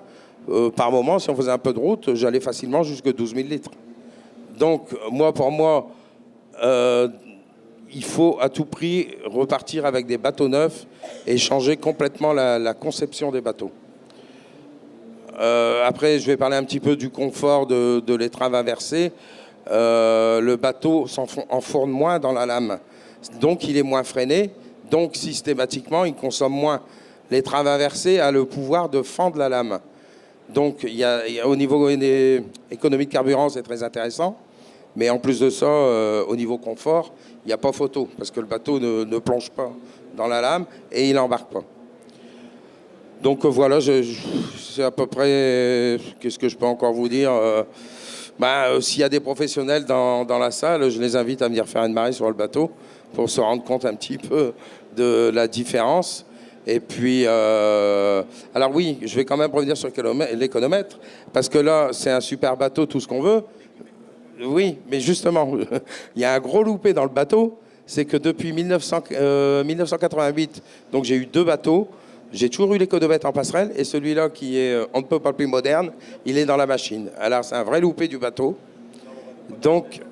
par moment, si on faisait un peu de route, j'allais facilement jusqu'à 12 000 litres. Donc, pour moi, il faut à tout prix repartir avec des bateaux neufs et changer complètement la conception des bateaux. Après, je vais parler un petit peu du confort de l'étrave inversée. Le bateau enfourne moins dans la lame. Donc, il est moins freiné. Donc, systématiquement, il consomme moins. L'étrave inversée a le pouvoir de fendre la lame. Donc, au niveau économique de carburant, c'est très intéressant. Mais en plus de ça, au niveau confort, il n'y a pas photo. Parce que le bateau ne plonge pas dans la lame et il n'embarque pas. Donc, voilà, c'est à peu près... Qu'est-ce que je peux encore vous dire s'il y a des professionnels dans la salle, je les invite à venir faire une marée sur le bateau pour se rendre compte un petit peu de la différence. Et puis, alors oui, je vais quand même revenir sur l'économètre, parce que là, c'est un super bateau, tout ce qu'on veut. Oui, mais justement, il y a un gros loupé dans le bateau, c'est que depuis 1988, donc j'ai eu 2 bateaux, j'ai toujours eu l'économètre en passerelle, et celui-là qui est, on ne peut pas le plus moderne, il est dans la machine. Alors c'est un vrai loupé du bateau. Donc,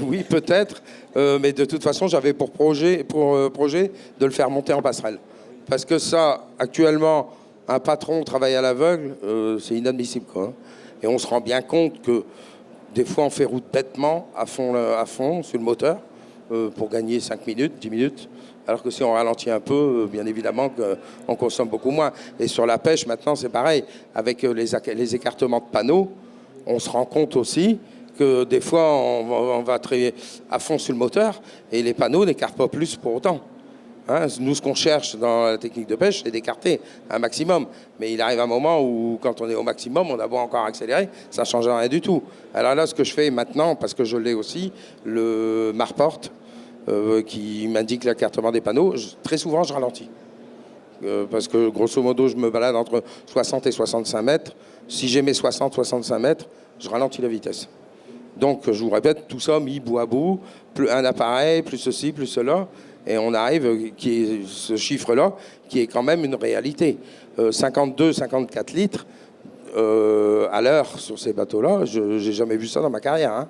oui, peut-être, mais de toute façon, j'avais pour projet de le faire monter en passerelle. Parce que ça, actuellement, un patron travaille à l'aveugle, c'est inadmissible, quoi. Et on se rend bien compte que des fois, on fait route bêtement, à fond sur le moteur, pour gagner 5 minutes, 10 minutes. Alors que si on ralentit un peu, bien évidemment, on consomme beaucoup moins. Et sur la pêche, maintenant, c'est pareil. Avec les écartements de panneaux, on se rend compte aussi que des fois, on va très à fond sur le moteur, et les panneaux n'écartent pas plus pour autant. Hein, nous, ce qu'on cherche dans la technique de pêche, c'est d'écarter un maximum. Mais il arrive un moment où, quand on est au maximum, on a beau encore accélérer, ça ne change rien du tout. Alors là, ce que je fais maintenant, parce que je l'ai aussi, le Marport, qui m'indique l'écartement des panneaux, très souvent, je ralentis. Parce que, grosso modo, je me balade entre 60 et 65 mètres. Si j'ai mes 60-65 mètres, je ralentis la vitesse. Donc, je vous répète, tout ça mis bout à bout, plus un appareil, plus ceci, plus cela. Et on arrive, ce chiffre-là, qui est quand même une réalité. 52-54 litres à l'heure sur ces bateaux-là, je n'ai jamais vu ça dans ma carrière. Hein.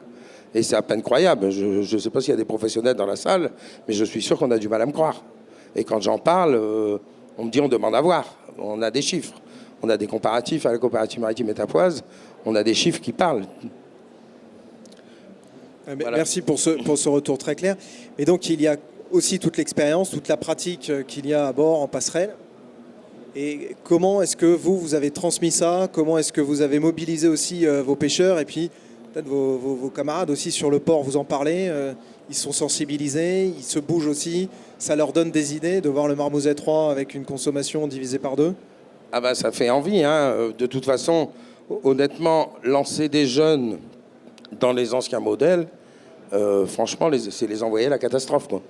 Et c'est à peine croyable. Je ne sais pas s'il y a des professionnels dans la salle, mais je suis sûr qu'on a du mal à me croire. Et quand j'en parle, on me dit on demande à voir. On a des chiffres. On a des comparatifs à la coopérative maritime étapoise. On a des chiffres qui parlent. Voilà. Merci pour ce retour très clair. Et donc, il y a aussi toute l'expérience, toute la pratique qu'il y a à bord en passerelle. Et comment est-ce que vous avez transmis ça? Comment est-ce que vous avez mobilisé aussi vos pêcheurs et puis peut-être vos camarades aussi sur le port? Vous en parlez, ils sont sensibilisés, ils se bougent aussi. Ça leur donne des idées de voir le Marmoset 3 avec une consommation divisée par 2? Ah ben, ça fait envie. Hein. De toute façon, honnêtement, lancer des jeunes dans les anciens modèles, franchement, c'est les envoyer à la catastrophe, quoi.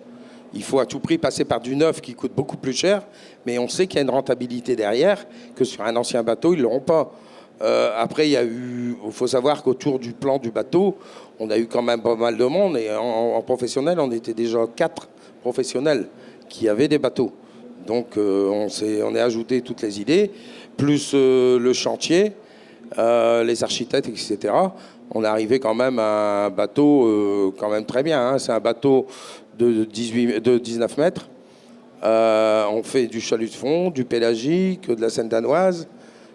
Il faut à tout prix passer par du neuf qui coûte beaucoup plus cher, mais on sait qu'il y a une rentabilité derrière, que sur un ancien bateau, ils ne l'auront pas. Après, il faut savoir qu'autour du plan du bateau, on a eu quand même pas mal de monde, et en professionnel, on était déjà 4 professionnels qui avaient des bateaux. Donc, on est ajouté toutes les idées, plus le chantier, les architectes, etc. On est arrivé quand même à un bateau quand même très bien. Hein. C'est un bateau de 19 mètres. On fait du chalut de fond, du pélagique, de la Seine danoise.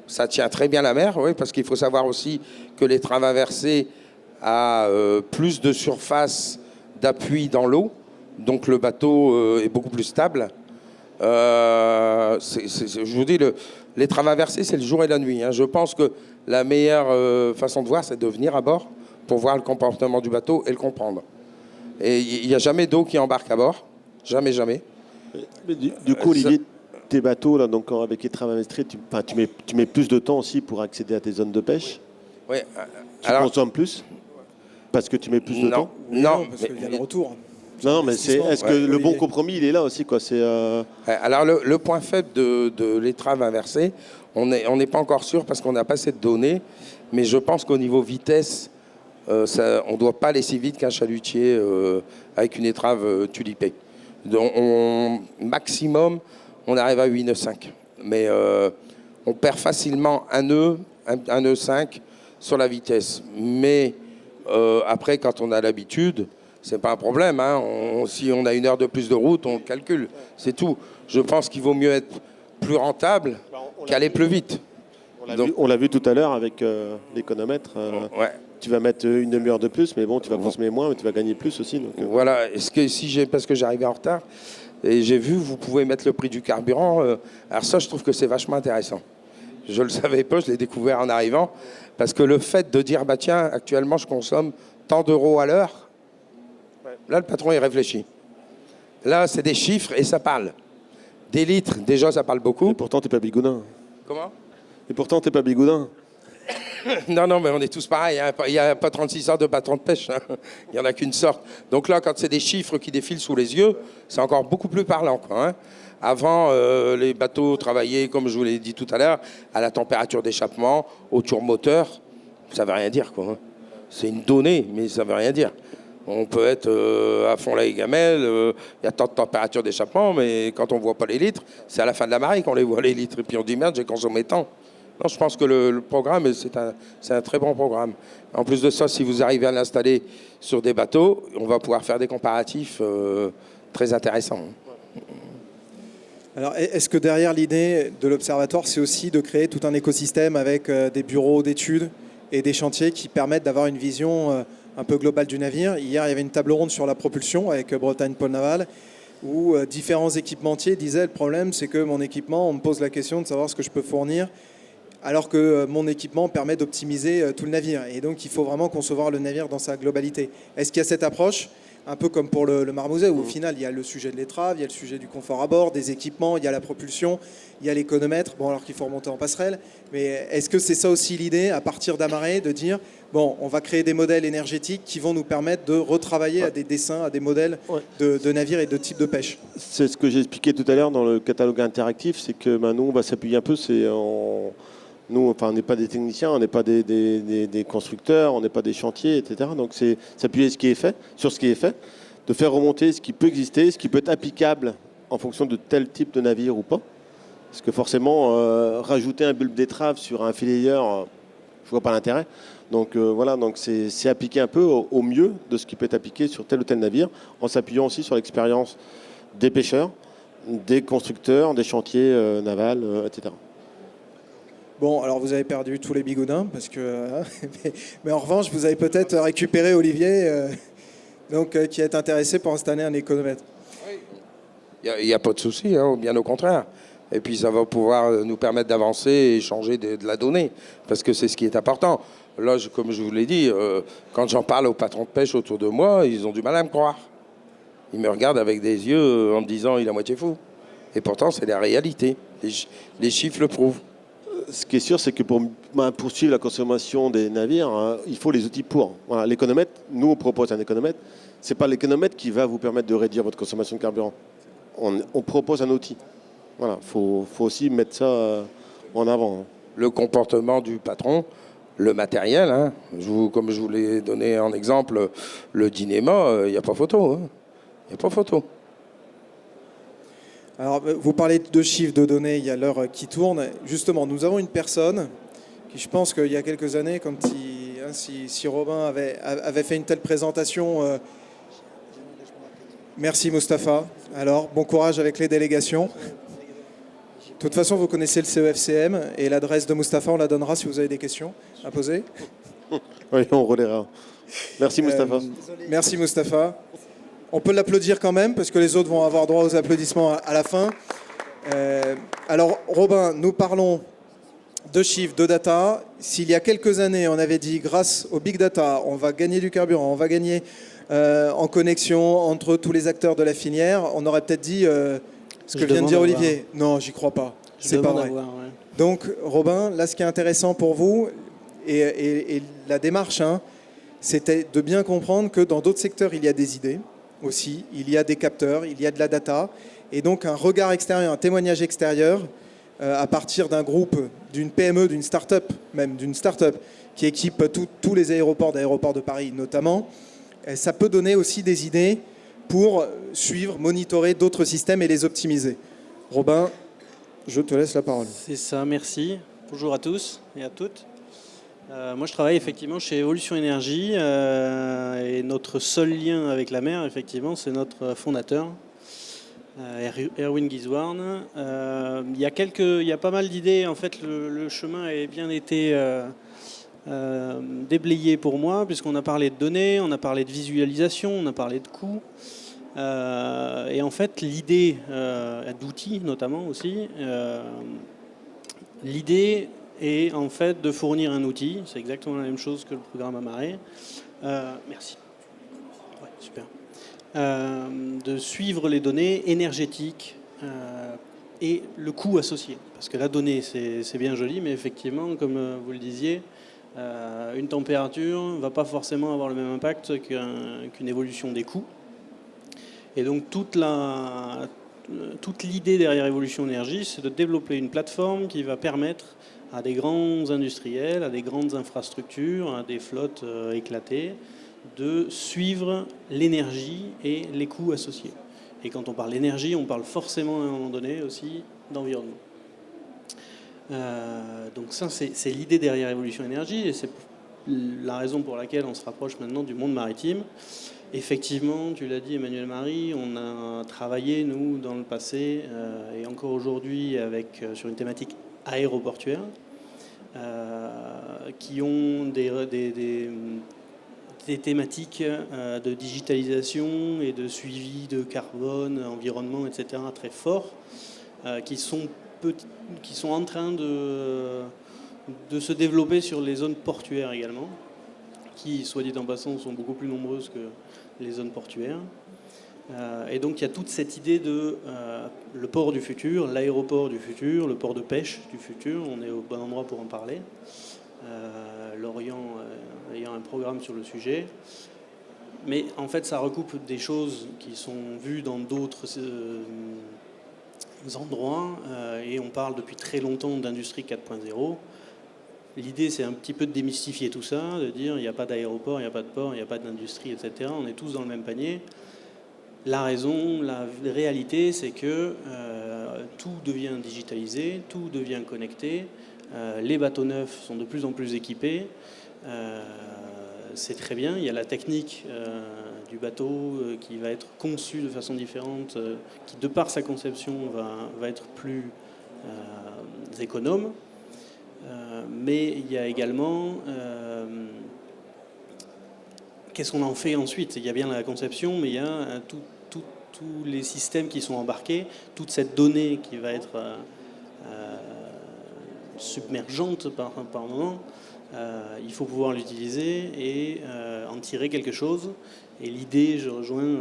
Ça tient très bien la mer, oui, parce qu'il faut savoir aussi que l'étrave inversée a plus de surface d'appui dans l'eau. Donc le bateau est beaucoup plus stable. Je vous dis, l'étrave inversée, c'est le jour et la nuit. Hein. Je pense que la meilleure façon de voir, c'est de venir à bord pour voir le comportement du bateau et le comprendre. Et il n'y a jamais d'eau qui embarque à bord. Jamais, jamais. Mais du coup, Olivier, tes bateaux, là, donc, avec l'étrave inversée, tu mets plus de temps aussi pour accéder à tes zones de pêche? Ouais. Tu consommes plus parce que tu mets plus de temps? Non, parce qu'il y a le retour. Non, mais est-ce que le bon compromis, il est là aussi, quoi? Alors, le point faible de l'étrave inversée, on n'est pas encore sûr parce qu'on n'a pas cette donnée, mais je pense qu'au niveau vitesse, on ne doit pas aller si vite qu'un chalutier avec une étrave tulipée. Donc, maximum, on arrive à 8 nœuds 5. Mais on perd facilement un nœud 5 sur la vitesse. Mais après, quand on a l'habitude, c'est pas un problème. Hein. Si on a 1 heure de plus de route, on calcule. C'est tout. Je pense qu'il vaut mieux être plus rentable qu'aller plus vite. On l'a vu tout à l'heure avec l'économètre. Ouais. Tu vas mettre 1 demi-heure de plus, mais bon, tu vas consommer moins, mais tu vas gagner plus aussi. Donc, voilà. Parce que j'arrivais en retard, et j'ai vu, vous pouvez mettre le prix du carburant. Alors ça, je trouve que c'est vachement intéressant. Je ne le savais pas, je l'ai découvert en arrivant. Parce que le fait de dire, bah tiens, actuellement, je consomme tant d'euros à l'heure, là, le patron, il réfléchit. Là, c'est des chiffres et ça parle. Des litres, déjà, ça parle beaucoup. Et pourtant, tu n'es pas bigoudin. Comment? Et pourtant, tu n'es pas bigoudin. Non, mais on est tous pareils. Hein. Il n'y a pas 36 sortes de patrons de pêche. Hein. Il n'y en a qu'une sorte. Donc là, quand c'est des chiffres qui défilent sous les yeux, c'est encore beaucoup plus parlant, quoi, hein. Avant, les bateaux travaillaient, comme je vous l'ai dit tout à l'heure, à la température d'échappement, au tour moteur. Ça ne veut rien dire, quoi, hein. C'est une donnée, mais ça ne veut rien dire. On peut être à fond la gamelle, il y a tant de température d'échappement, mais quand on ne voit pas les litres, c'est à la fin de la marée qu'on les voit, les litres. Et puis on dit, merde, j'ai consommé tant. Non, je pense que le programme, c'est un très bon programme. En plus de ça, si vous arrivez à l'installer sur des bateaux, on va pouvoir faire des comparatifs très intéressants. Alors, est-ce que derrière l'idée de l'Observatoire, c'est aussi de créer tout un écosystème avec des bureaux d'études et des chantiers qui permettent d'avoir une vision un peu globale du navire? Hier, il y avait une table ronde sur la propulsion avec Bretagne Pôle Naval, où différents équipementiers disaient, le problème, c'est que mon équipement, on me pose la question de savoir ce que je peux fournir, alors que mon équipement permet d'optimiser tout le navire. Et donc, il faut vraiment concevoir le navire dans sa globalité. Est-ce qu'il y a cette approche, un peu comme pour le Marmouset, où au final, il y a le sujet de l'étrave, il y a le sujet du confort à bord, des équipements, il y a la propulsion, il y a l'économètre, bon, alors qu'il faut remonter en passerelle. Mais est-ce que c'est ça aussi l'idée, à partir d'Amaré, de dire, bon, on va créer des modèles énergétiques qui vont nous permettre de retravailler à des dessins, à des modèles de navires et de types de pêche? C'est ce que j'ai expliqué tout à l'heure dans le catalogue interactif, c'est que nous, on va s'appuyer un peu, nous, enfin, on n'est pas des techniciens, on n'est pas des constructeurs, on n'est pas des chantiers, etc. Donc c'est s'appuyer sur ce qui est fait, de faire remonter ce qui peut exister, ce qui peut être applicable en fonction de tel type de navire ou pas. Parce que forcément, rajouter un bulbe d'étrave sur un filayeur, je vois pas l'intérêt. Donc voilà, donc c'est appliquer un peu au mieux de ce qui peut être appliqué sur tel ou tel navire, en s'appuyant aussi sur l'expérience des pêcheurs, des constructeurs, des chantiers navals, etc. Bon, alors vous avez perdu tous les bigoudins, parce que, mais en revanche, vous avez peut-être récupéré Olivier, qui est intéressé pour installer un économètre. Il n'y a pas de souci, hein, bien au contraire. Et puis ça va pouvoir nous permettre d'avancer et changer de la donnée, parce que c'est ce qui est important. Là, comme je vous l'ai dit, quand j'en parle aux patrons de pêche autour de moi, ils ont du mal à me croire. Ils me regardent avec des yeux en me disant « il est à moitié fou ». Et pourtant, c'est la réalité. Les chiffres le prouvent. Ce qui est sûr, c'est que pour poursuivre la consommation des navires, il faut les outils pour. Voilà, l'économètre, nous, on propose un économètre. Ce n'est pas l'économètre qui va vous permettre de réduire votre consommation de carburant. On propose un outil. Voilà, faut aussi mettre ça en avant. Le comportement du patron, le matériel, hein, comme je vous l'ai donné en exemple, le Dynéma, il n'y a pas photo. Hein. Il n'y a pas photo. Alors, vous parlez de chiffres, de données, il y a l'heure qui tourne. Justement, nous avons une personne qui, je pense qu'il y a quelques années, quand si Robin avait fait une telle présentation... Merci Mustapha. Alors, bon courage avec les délégations. De toute façon, vous connaissez le CEFCM et l'adresse de Mustapha, on la donnera si vous avez des questions à poser. Oui, on relaiera. Merci Mustapha. Merci Mustapha. On peut l'applaudir quand même, parce que les autres vont avoir droit aux applaudissements à la fin. Alors, Robin, nous parlons de chiffres, de data. S'il y a quelques années, on avait dit, grâce au big data, on va gagner du carburant, on va gagner en connexion entre tous les acteurs de la filière, on aurait peut-être dit ce que vient de dire Olivier. Non, j'y crois pas. C'est pas vrai. Donc, Robin, là, ce qui est intéressant pour vous, Et la démarche, hein, c'était de bien comprendre que dans d'autres secteurs, il y a des idées aussi, il y a des capteurs, il y a de la data, et donc un regard extérieur, un témoignage extérieur, à partir d'un groupe, d'une PME, d'une start-up, même d'une start-up, qui équipe tous les aéroports de Paris notamment, ça peut donner aussi des idées pour suivre, monitorer d'autres systèmes et les optimiser. Robin, je te laisse la parole. C'est ça, merci. Bonjour à tous et à toutes. Moi, je travaille effectivement chez Evolution Énergie et notre seul lien avec la mer, effectivement, c'est notre fondateur, Erwin Giswarn. Il y a pas mal d'idées. En fait, le chemin a bien été déblayé pour moi, puisqu'on a parlé de données, on a parlé de visualisation, on a parlé de coûts. Et en fait, l'idée d'outils, notamment aussi, l'idée est en fait de fournir un outil. C'est exactement la même chose que le programme Amaré. Merci. Ouais, super. De suivre les données énergétiques et le coût associé. Parce que la donnée, c'est bien joli, mais effectivement, comme vous le disiez, une température ne va pas forcément avoir le même impact qu'une évolution des coûts. Et donc toute l'idée derrière Evolution Énergie, c'est de développer une plateforme qui va permettre à des grands industriels, à des grandes infrastructures, à des flottes éclatées, de suivre l'énergie et les coûts associés. Et quand on parle d'énergie, on parle forcément à un moment donné aussi d'environnement. Donc ça, c'est l'idée derrière Evolution Énergie, et c'est la raison pour laquelle on se rapproche maintenant du monde maritime. Effectivement, tu l'as dit Emmanuel Marie, on a travaillé, nous, dans le passé, et encore aujourd'hui, sur une thématique aéroportuaire, qui ont des thématiques de digitalisation et de suivi de carbone, environnement, etc., très forts, qui sont en train de se développer sur les zones portuaires également, qui, soit dit en passant, sont beaucoup plus nombreuses que les zones portuaires. Et donc il y a toute cette idée de le port du futur, l'aéroport du futur, le port de pêche du futur. On est au bon endroit pour en parler. L'Orient ayant un programme sur le sujet. Mais en fait, ça recoupe des choses qui sont vues dans d'autres endroits. Et on parle depuis très longtemps d'industrie 4.0. L'idée, c'est un petit peu de démystifier tout ça, de dire il n'y a pas d'aéroport, il n'y a pas de port, il n'y a pas d'industrie, etc. On est tous dans le même panier. La raison, la réalité, c'est que tout devient digitalisé, tout devient connecté. Les bateaux neufs sont de plus en plus équipés. C'est très bien. Il y a la technique du bateau qui va être conçue de façon différente, qui, de par sa conception, va être plus économe. Mais il y a également qu'est-ce qu'on en fait ensuite. Il y a bien la conception, mais il y a tous les systèmes qui sont embarqués, toute cette donnée qui va être submergente par moment. Il faut pouvoir l'utiliser et en tirer quelque chose. Et l'idée, je rejoins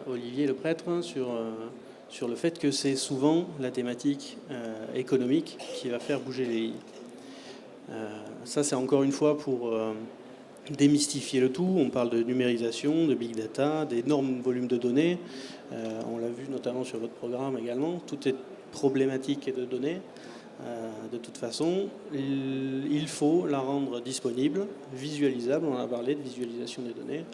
Olivier le prêtre sur le fait que c'est souvent la thématique économique qui va faire bouger les lignes. Ça, c'est encore une fois pour démystifier le tout. On parle de numérisation, de big data, d'énormes volumes de données. On l'a vu notamment sur votre programme également. Tout est problématique de données. De toute façon, il faut la rendre disponible, visualisable. On a parlé de visualisation des données.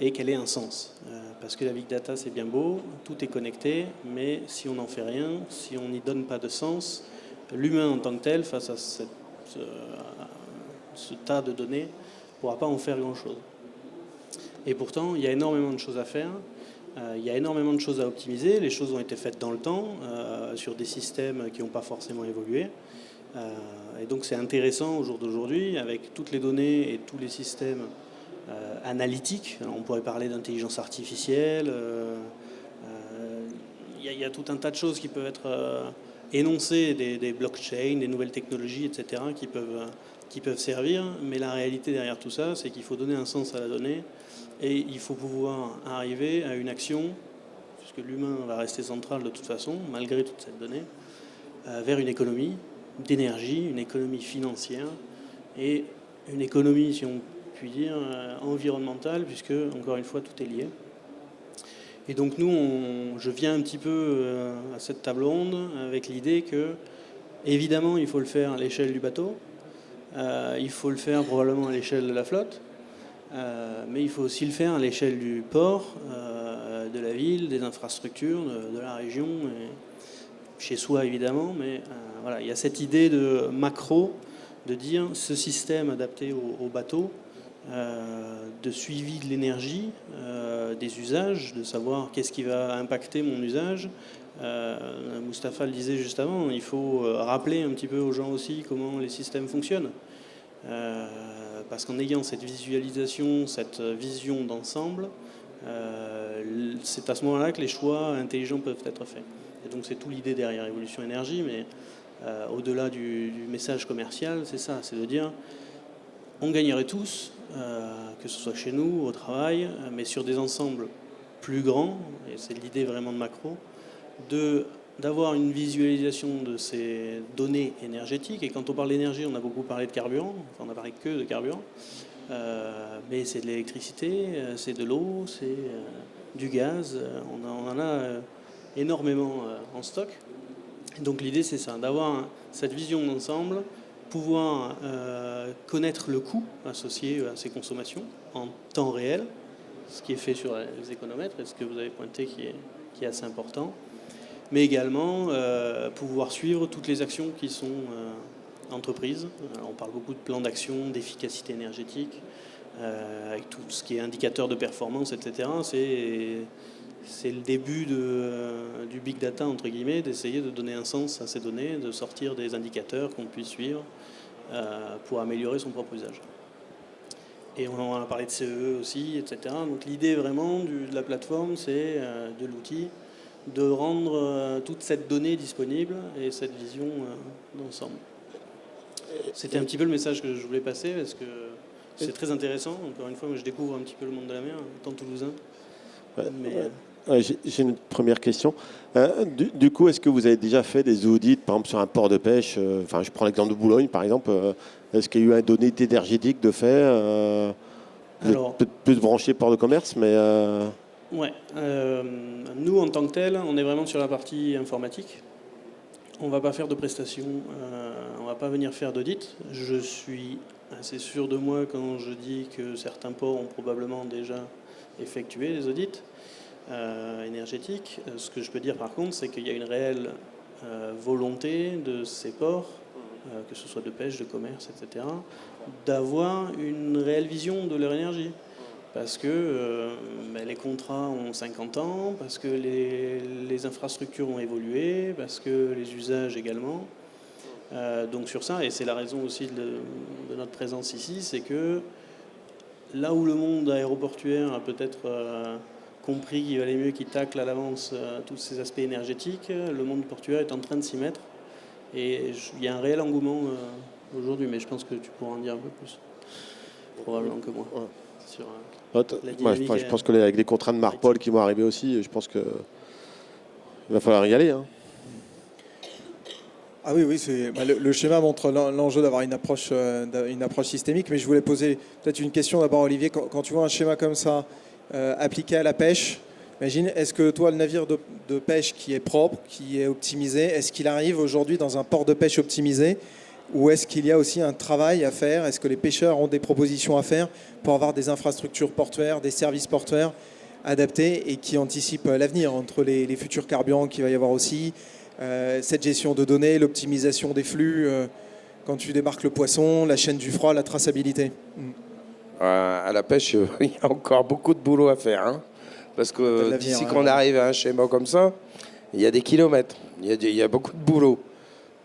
Et qu'elle ait un sens. Parce que la big data, c'est bien beau, tout est connecté, mais si on n'en fait rien, si on n'y donne pas de sens, l'humain en tant que tel, face à ce tas de données, ne pourra pas en faire grand-chose. Et pourtant, il y a énormément de choses à faire, il y a énormément de choses à optimiser, les choses ont été faites dans le temps, sur des systèmes qui n'ont pas forcément évolué. Et donc c'est intéressant au jour d'aujourd'hui, avec toutes les données et tous les systèmes analytique. Alors on pourrait parler d'intelligence artificielle. Il y a tout un tas de choses qui peuvent être énoncées, des blockchains, des nouvelles technologies, etc., qui peuvent servir. Mais la réalité derrière tout ça, c'est qu'il faut donner un sens à la donnée et il faut pouvoir arriver à une action, puisque l'humain va rester central de toute façon, malgré toute cette donnée, vers une économie d'énergie, une économie financière et une économie, si on peut dire, environnementale, puisque, encore une fois, tout est lié. Et donc nous, je viens un petit peu à cette table ronde avec l'idée que, évidemment, il faut le faire à l'échelle du bateau, il faut le faire probablement à l'échelle de la flotte, mais il faut aussi le faire à l'échelle du port, de la ville, des infrastructures, de la région, et chez soi évidemment, mais voilà, il y a cette idée de macro, de dire ce système adapté au bateau, de suivi de l'énergie, des usages, de savoir qu'est-ce qui va impacter mon usage. Mustapha le disait juste avant, il faut rappeler un petit peu aux gens aussi comment les systèmes fonctionnent. Parce qu'en ayant cette visualisation, cette vision d'ensemble, c'est à ce moment-là que les choix intelligents peuvent être faits. Et donc c'est tout l'idée derrière Evolution Énergie, mais au-delà du message commercial, c'est ça, c'est de dire on gagnerait tous, que ce soit chez nous, au travail, mais sur des ensembles plus grands, et c'est l'idée vraiment de macro, d'avoir une visualisation de ces données énergétiques. Et quand on parle d'énergie, on a beaucoup parlé de carburant, enfin on n'a parlé que de carburant, mais c'est de l'électricité, c'est de l'eau, c'est du gaz, on en a énormément en stock. Donc l'idée c'est ça, d'avoir cette vision d'ensemble, pouvoir connaître le coût associé à ces consommations en temps réel, ce qui est fait sur les économètres et ce que vous avez pointé qui est assez important, mais également pouvoir suivre toutes les actions qui sont entreprises. Alors, on parle beaucoup de plans d'action, d'efficacité énergétique, avec tout ce qui est indicateur de performance, etc. C'est le début du big data, entre guillemets, d'essayer de donner un sens à ces données, de sortir des indicateurs qu'on puisse suivre pour améliorer son propre usage. Et on a parlé de CE aussi, etc. Donc l'idée vraiment de la plateforme, c'est de l'outil, de rendre toute cette donnée disponible et cette vision d'ensemble. C'était un petit peu le message que je voulais passer, parce que c'est très intéressant. Encore une fois, moi, je découvre un petit peu le monde de la mer, étant toulousain. J'ai une première question. Du coup, est-ce que vous avez déjà fait des audits, par exemple, sur un port de pêche je prends l'exemple de Boulogne, par exemple. Est-ce qu'il y a eu un donné énergétique de fait peut-être plus branché port de commerce, mais... Ouais. Nous, en tant que tel, on est vraiment sur la partie informatique. On ne va pas faire de prestations, on ne va pas venir faire d'audit. Je suis assez sûr de moi quand je dis que certains ports ont probablement déjà effectué des audits énergétiques. Ce que je peux dire par contre, c'est qu'il y a une réelle volonté de ces ports, que ce soit de pêche, de commerce, etc., d'avoir une réelle vision de leur énergie. Parce que les contrats ont 50 ans, parce que les infrastructures ont évolué, parce que les usages également. Donc sur ça, et c'est la raison aussi de notre présence ici, c'est que là où le monde aéroportuaire a peut-être compris qu'il valait mieux qu'il tacle à l'avance tous ces aspects énergétiques, le monde portuaire est en train de s'y mettre. Et il y a un réel engouement aujourd'hui, mais je pense que tu pourras en dire un peu plus, probablement que moi. Ouais. Sur, je pense que avec les contrats de Marpol qui vont arriver aussi, je pense qu'il va falloir y aller. Hein. Ah oui, le schéma montre l'enjeu d'avoir une approche systémique, mais je voulais poser peut-être une question d'abord, Olivier. Quand tu vois un schéma comme ça appliqué à la pêche, imagine, est-ce que toi, le navire de pêche qui est propre, qui est optimisé, est-ce qu'il arrive aujourd'hui dans un port de pêche optimisé, ou est-ce qu'il y a aussi un travail à faire? Est-ce que les pêcheurs ont des propositions à faire pour avoir des infrastructures portuaires, des services portuaires adaptés et qui anticipent l'avenir entre les futurs carburants qu'il va y avoir aussi, cette gestion de données, l'optimisation des flux, quand tu débarques le poisson, la chaîne du froid, la traçabilité? À la pêche, il y a encore beaucoup de boulot à faire. Hein, parce que d'ici qu'on arrive à un schéma comme ça, il y a des kilomètres, il y a beaucoup de boulot.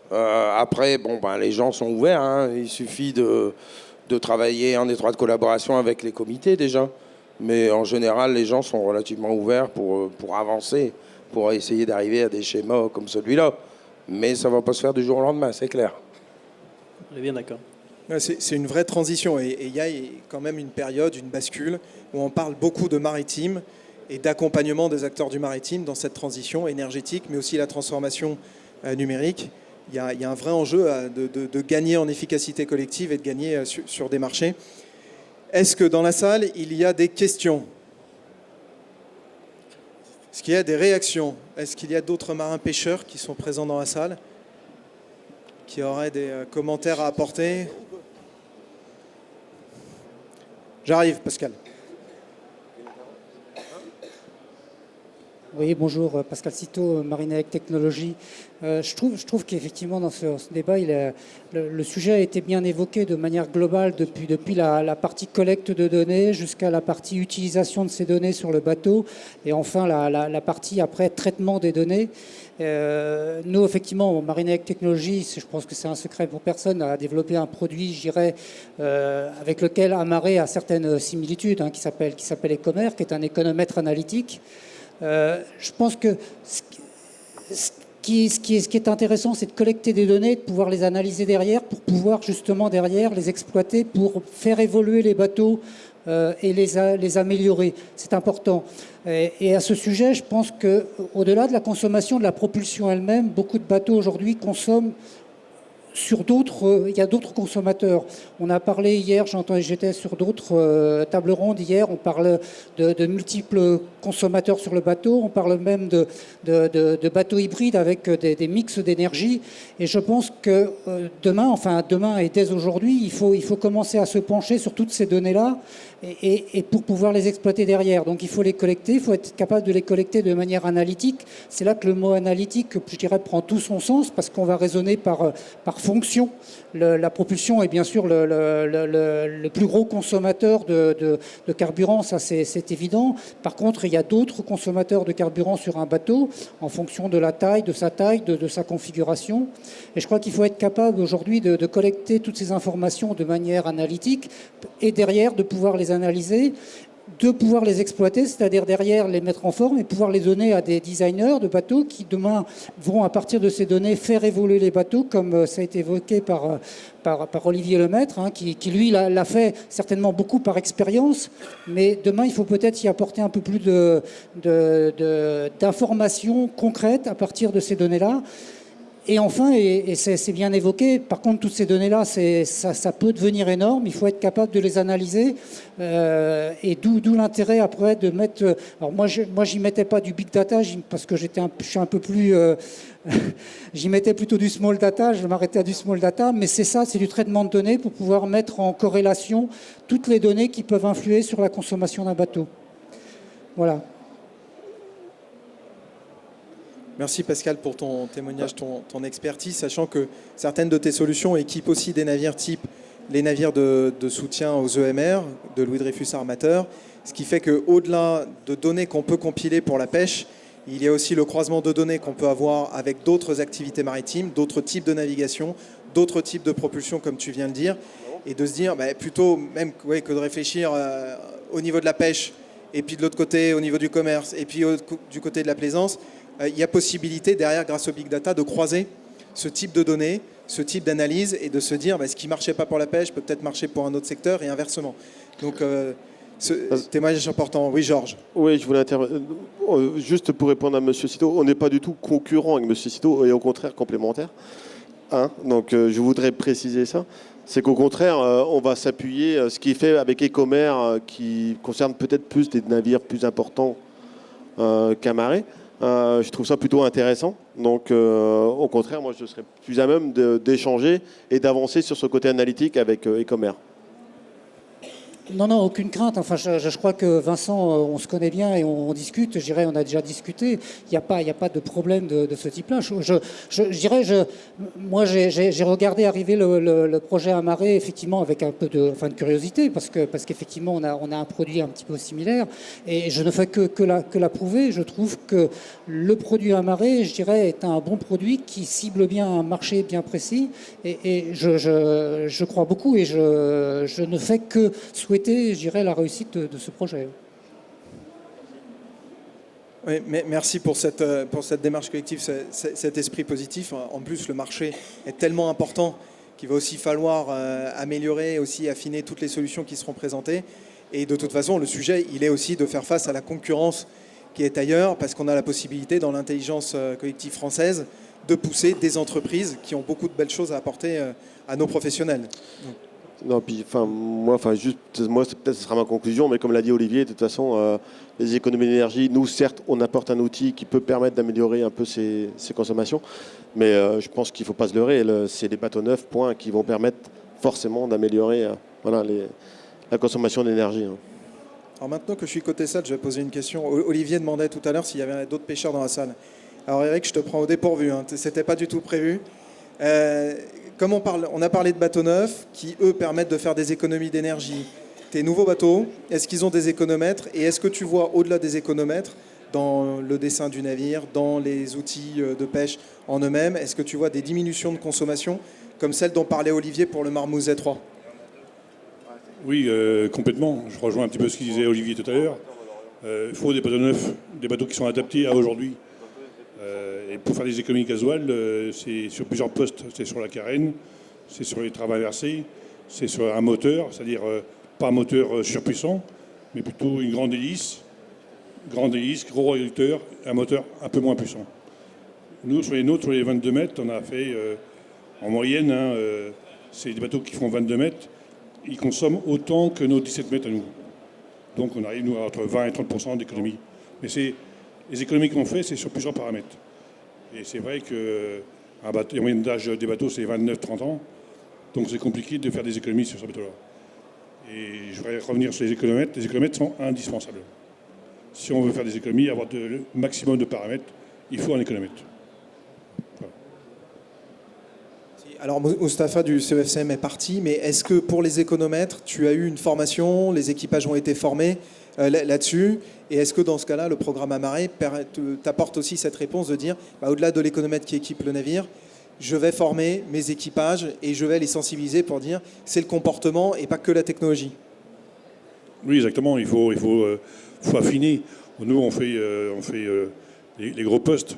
Après, les gens sont ouverts. Hein, il suffit de travailler en étroite collaboration avec les comités déjà. Mais en général, les gens sont relativement ouverts pour avancer, pour essayer d'arriver à des schémas comme celui-là. Mais ça ne va pas se faire du jour au lendemain, c'est clair. On est bien d'accord. C'est une vraie transition et il y a quand même une période, une bascule, où on parle beaucoup de maritime et d'accompagnement des acteurs du maritime dans cette transition énergétique, mais aussi la transformation numérique. il y a un vrai enjeu de gagner en efficacité collective et de gagner sur des marchés. Est-ce que dans la salle, il y a des questions? Est-ce qu'il y a des réactions? Est-ce qu'il y a d'autres marins pêcheurs qui sont présents dans la salle, qui auraient des commentaires à apporter? J'arrive, Pascal. Oui, bonjour, Pascal Citeau, Marinec Technologies. Je trouve qu'effectivement, dans ce débat, le sujet a été bien évoqué de manière globale depuis la partie collecte de données jusqu'à la partie utilisation de ces données sur le bateau et enfin la partie après traitement des données. Nous, effectivement, Marinec Technologies, je pense que c'est un secret pour personne, a développé un produit, je dirais, avec lequel Amaré a certaines similitudes, qui s'appelle Ecomer, qui est un économètre analytique. Je pense que ce qui est intéressant, c'est de collecter des données, de pouvoir les analyser derrière, pour pouvoir justement derrière les exploiter, pour faire évoluer les bateaux et les améliorer. C'est important. Et à ce sujet, je pense qu'au-delà de la consommation de la propulsion elle-même, beaucoup de bateaux aujourd'hui consomment il y a d'autres consommateurs. On a parlé hier, j'étais sur d'autres tables rondes hier, on parle de multiples consommateurs sur le bateau, on parle même de bateaux hybrides avec des mix d'énergie. Et je pense que demain et dès aujourd'hui, il faut commencer à se pencher sur toutes ces données-là et pour pouvoir les exploiter derrière. Donc il faut les collecter, il faut être capable de les collecter de manière analytique. C'est là que le mot analytique, je dirais, prend tout son sens parce qu'on va raisonner par fonction. La propulsion est bien sûr le plus gros consommateur de carburant, ça c'est évident. Par contre, il y a d'autres consommateurs de carburant sur un bateau en fonction de la taille, de sa configuration. Et je crois qu'il faut être capable aujourd'hui de collecter toutes ces informations de manière analytique et derrière de pouvoir les analyser, de pouvoir les exploiter, c'est-à-dire derrière les mettre en forme et pouvoir les donner à des designers de bateaux qui demain vont à partir de ces données faire évoluer les bateaux comme ça a été évoqué par Olivier Lemaître, qui lui l'a fait certainement beaucoup par expérience, mais demain il faut peut-être y apporter un peu plus d'informations concrètes à partir de ces données-là. Et enfin, et c'est bien évoqué, par contre, toutes ces données-là, ça peut devenir énorme. Il faut être capable de les analyser. Et d'où l'intérêt après de mettre... Alors moi, j'y mettais pas du big data parce que je suis un peu plus... j'y mettais plutôt du small data. Je m'arrêtais à du small data. Mais c'est du traitement de données pour pouvoir mettre en corrélation toutes les données qui peuvent influer sur la consommation d'un bateau. Voilà. Merci Pascal pour ton témoignage, ton expertise, sachant que certaines de tes solutions équipent aussi des navires type les navires de soutien aux EMR, de Louis Dreyfus Armateur, ce qui fait qu'au-delà de données qu'on peut compiler pour la pêche, il y a aussi le croisement de données qu'on peut avoir avec d'autres activités maritimes, d'autres types de navigation, d'autres types de propulsion, comme tu viens de dire, et de se dire plutôt même que de réfléchir au niveau de la pêche, et puis de l'autre côté au niveau du commerce, et puis du côté de la plaisance, il y a possibilité derrière, grâce au big data, de croiser ce type de données, ce type d'analyse et de se dire ce qui ne marchait pas pour la pêche peut peut-être marcher pour un autre secteur et inversement. Donc, ce témoignage important. Oui, Georges. Oui, je voulais intervenir. Juste pour répondre à M. Citeau, on n'est pas du tout concurrent avec M. Citeau et au contraire complémentaire. Donc, je voudrais préciser ça. C'est qu'au contraire, on va s'appuyer, ce qui est fait avec Ecomer, qui concerne peut-être plus des navires plus importants qu'Amaré. Je trouve ça plutôt intéressant. Donc, au contraire, moi, je serais plus à même d'échanger et d'avancer sur ce côté analytique avec Ecomer. Non, aucune crainte. Enfin, je crois que Vincent, on se connaît bien et on discute. Je dirais, on a déjà discuté. Il n'y a pas de problème de ce type-là. Moi, j'ai regardé arriver le projet Amaré, effectivement, avec un peu de curiosité, parce qu'effectivement, on a un produit un petit peu similaire. Et je ne fais que l'approuver. Je trouve que le produit Amaré, je dirais, est un bon produit qui cible bien un marché bien précis. Et je crois beaucoup et je ne fais que souhaiter, je dirais, la réussite de ce projet. Oui, mais merci pour cette démarche collective, cet esprit positif. En plus, le marché est tellement important qu'il va aussi falloir améliorer, aussi affiner toutes les solutions qui seront présentées. Et de toute façon, le sujet, il est aussi de faire face à la concurrence qui est ailleurs, parce qu'on a la possibilité, dans l'intelligence collective française, de pousser des entreprises qui ont beaucoup de belles choses à apporter à nos professionnels. Non, puis, moi, peut-être ce sera ma conclusion, mais comme l'a dit Olivier, de toute façon, les économies d'énergie, nous, certes, on apporte un outil qui peut permettre d'améliorer un peu ces consommations, mais je pense qu'il ne faut pas se leurrer. C'est les bateaux neufs, point, qui vont permettre forcément d'améliorer la consommation d'énergie. Alors maintenant que je suis côté salle, je vais poser une question. Olivier demandait tout à l'heure s'il y avait d'autres pêcheurs dans la salle. Alors Eric, je te prends au dépourvu, hein. C'était pas du tout prévu. Comme on a parlé de bateaux neufs qui, eux, permettent de faire des économies d'énergie. Tes nouveaux bateaux, est-ce qu'ils ont des économètres? Et est-ce que tu vois, au-delà des économètres, dans le dessin du navire, dans les outils de pêche en eux-mêmes, est-ce que tu vois des diminutions de consommation comme celle dont parlait Olivier pour le Marmouth Z3? Oui, complètement. Je rejoins un petit peu ce qu'il disait Olivier tout à l'heure. Il faut des bateaux neufs, des bateaux qui sont adaptés à aujourd'hui. Et pour faire des économies gasoil, c'est sur plusieurs postes. C'est sur la carène, c'est sur les traversées, c'est sur un moteur, c'est-à-dire pas un moteur surpuissant, mais plutôt une grande hélice, gros réducteur, un moteur un peu moins puissant. Nous, sur les nôtres, sur les 22 mètres, on a fait en moyenne, c'est des bateaux qui font 22 mètres, ils consomment autant que nos 17 mètres à nous. Donc on arrive, nous, à entre 20 et 30% d'économie. Mais les économies qu'on fait, c'est sur plusieurs paramètres. Et c'est vrai que la moyenne d'âge des bateaux, c'est 29-30 ans. Donc c'est compliqué de faire des économies sur ce bateau-là. Et je voudrais revenir sur les économètres. Les économètres sont indispensables. Si on veut faire des économies, avoir le maximum de paramètres, il faut un économètre. Voilà. Alors Mustapha du CEFCM est parti, mais est-ce que pour les économètres, tu as eu une formation, les équipages ont été formés là-dessus? Et est-ce que dans ce cas-là, le programme Amarré t'apporte aussi cette réponse de dire, au-delà de l'économètre qui équipe le navire, je vais former mes équipages et je vais les sensibiliser pour dire c'est le comportement et pas que la technologie? Oui, exactement. Il faut affiner. Nous, on fait les gros postes.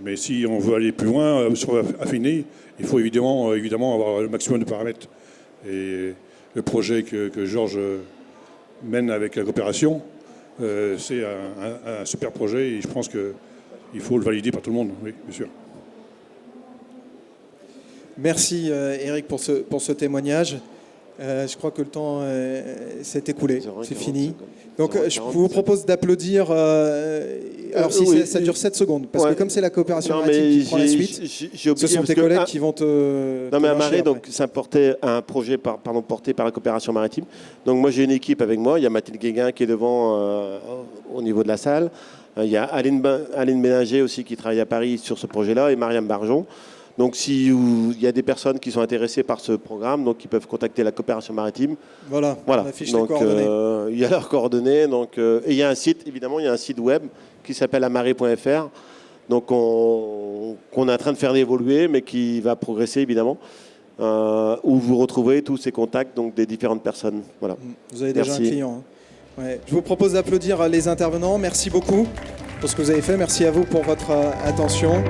Mais si on veut aller plus loin, sur affiner, il faut évidemment avoir le maximum de paramètres. Et le projet que Georges mène avec la coopération, c'est un super projet et je pense qu'il faut le valider par tout le monde, oui, bien sûr. Merci Eric pour ce témoignage. Je crois que le temps s'est écoulé, c'est fini. Donc je vous propose d'applaudir. Alors ça dure 7 secondes, parce que comme c'est la coopération maritime qui prend la suite, ce sont tes collègues qui vont te... Non mais Amarré, donc ça portait un projet porté par la coopération maritime. Donc moi j'ai une équipe avec moi, il y a Mathilde Guéguin qui est devant au niveau de la salle. Il y a Aline Béninger aussi qui travaille à Paris sur ce projet-là et Mariam Barjon. Donc s'il y a des personnes qui sont intéressées par ce programme, donc ils peuvent contacter la coopération maritime. Voilà. On affiche les coordonnées. Il y a leurs coordonnées. Donc, et il y a un site, évidemment, il y a un site web qui s'appelle amarré.fr. Donc qu'on est en train de faire évoluer, mais qui va progresser, évidemment. Où vous retrouvez tous ces contacts donc, des différentes personnes. Voilà. Vous avez déjà un client. Hein. Ouais. Je vous propose d'applaudir les intervenants. Merci beaucoup pour ce que vous avez fait. Merci à vous pour votre attention.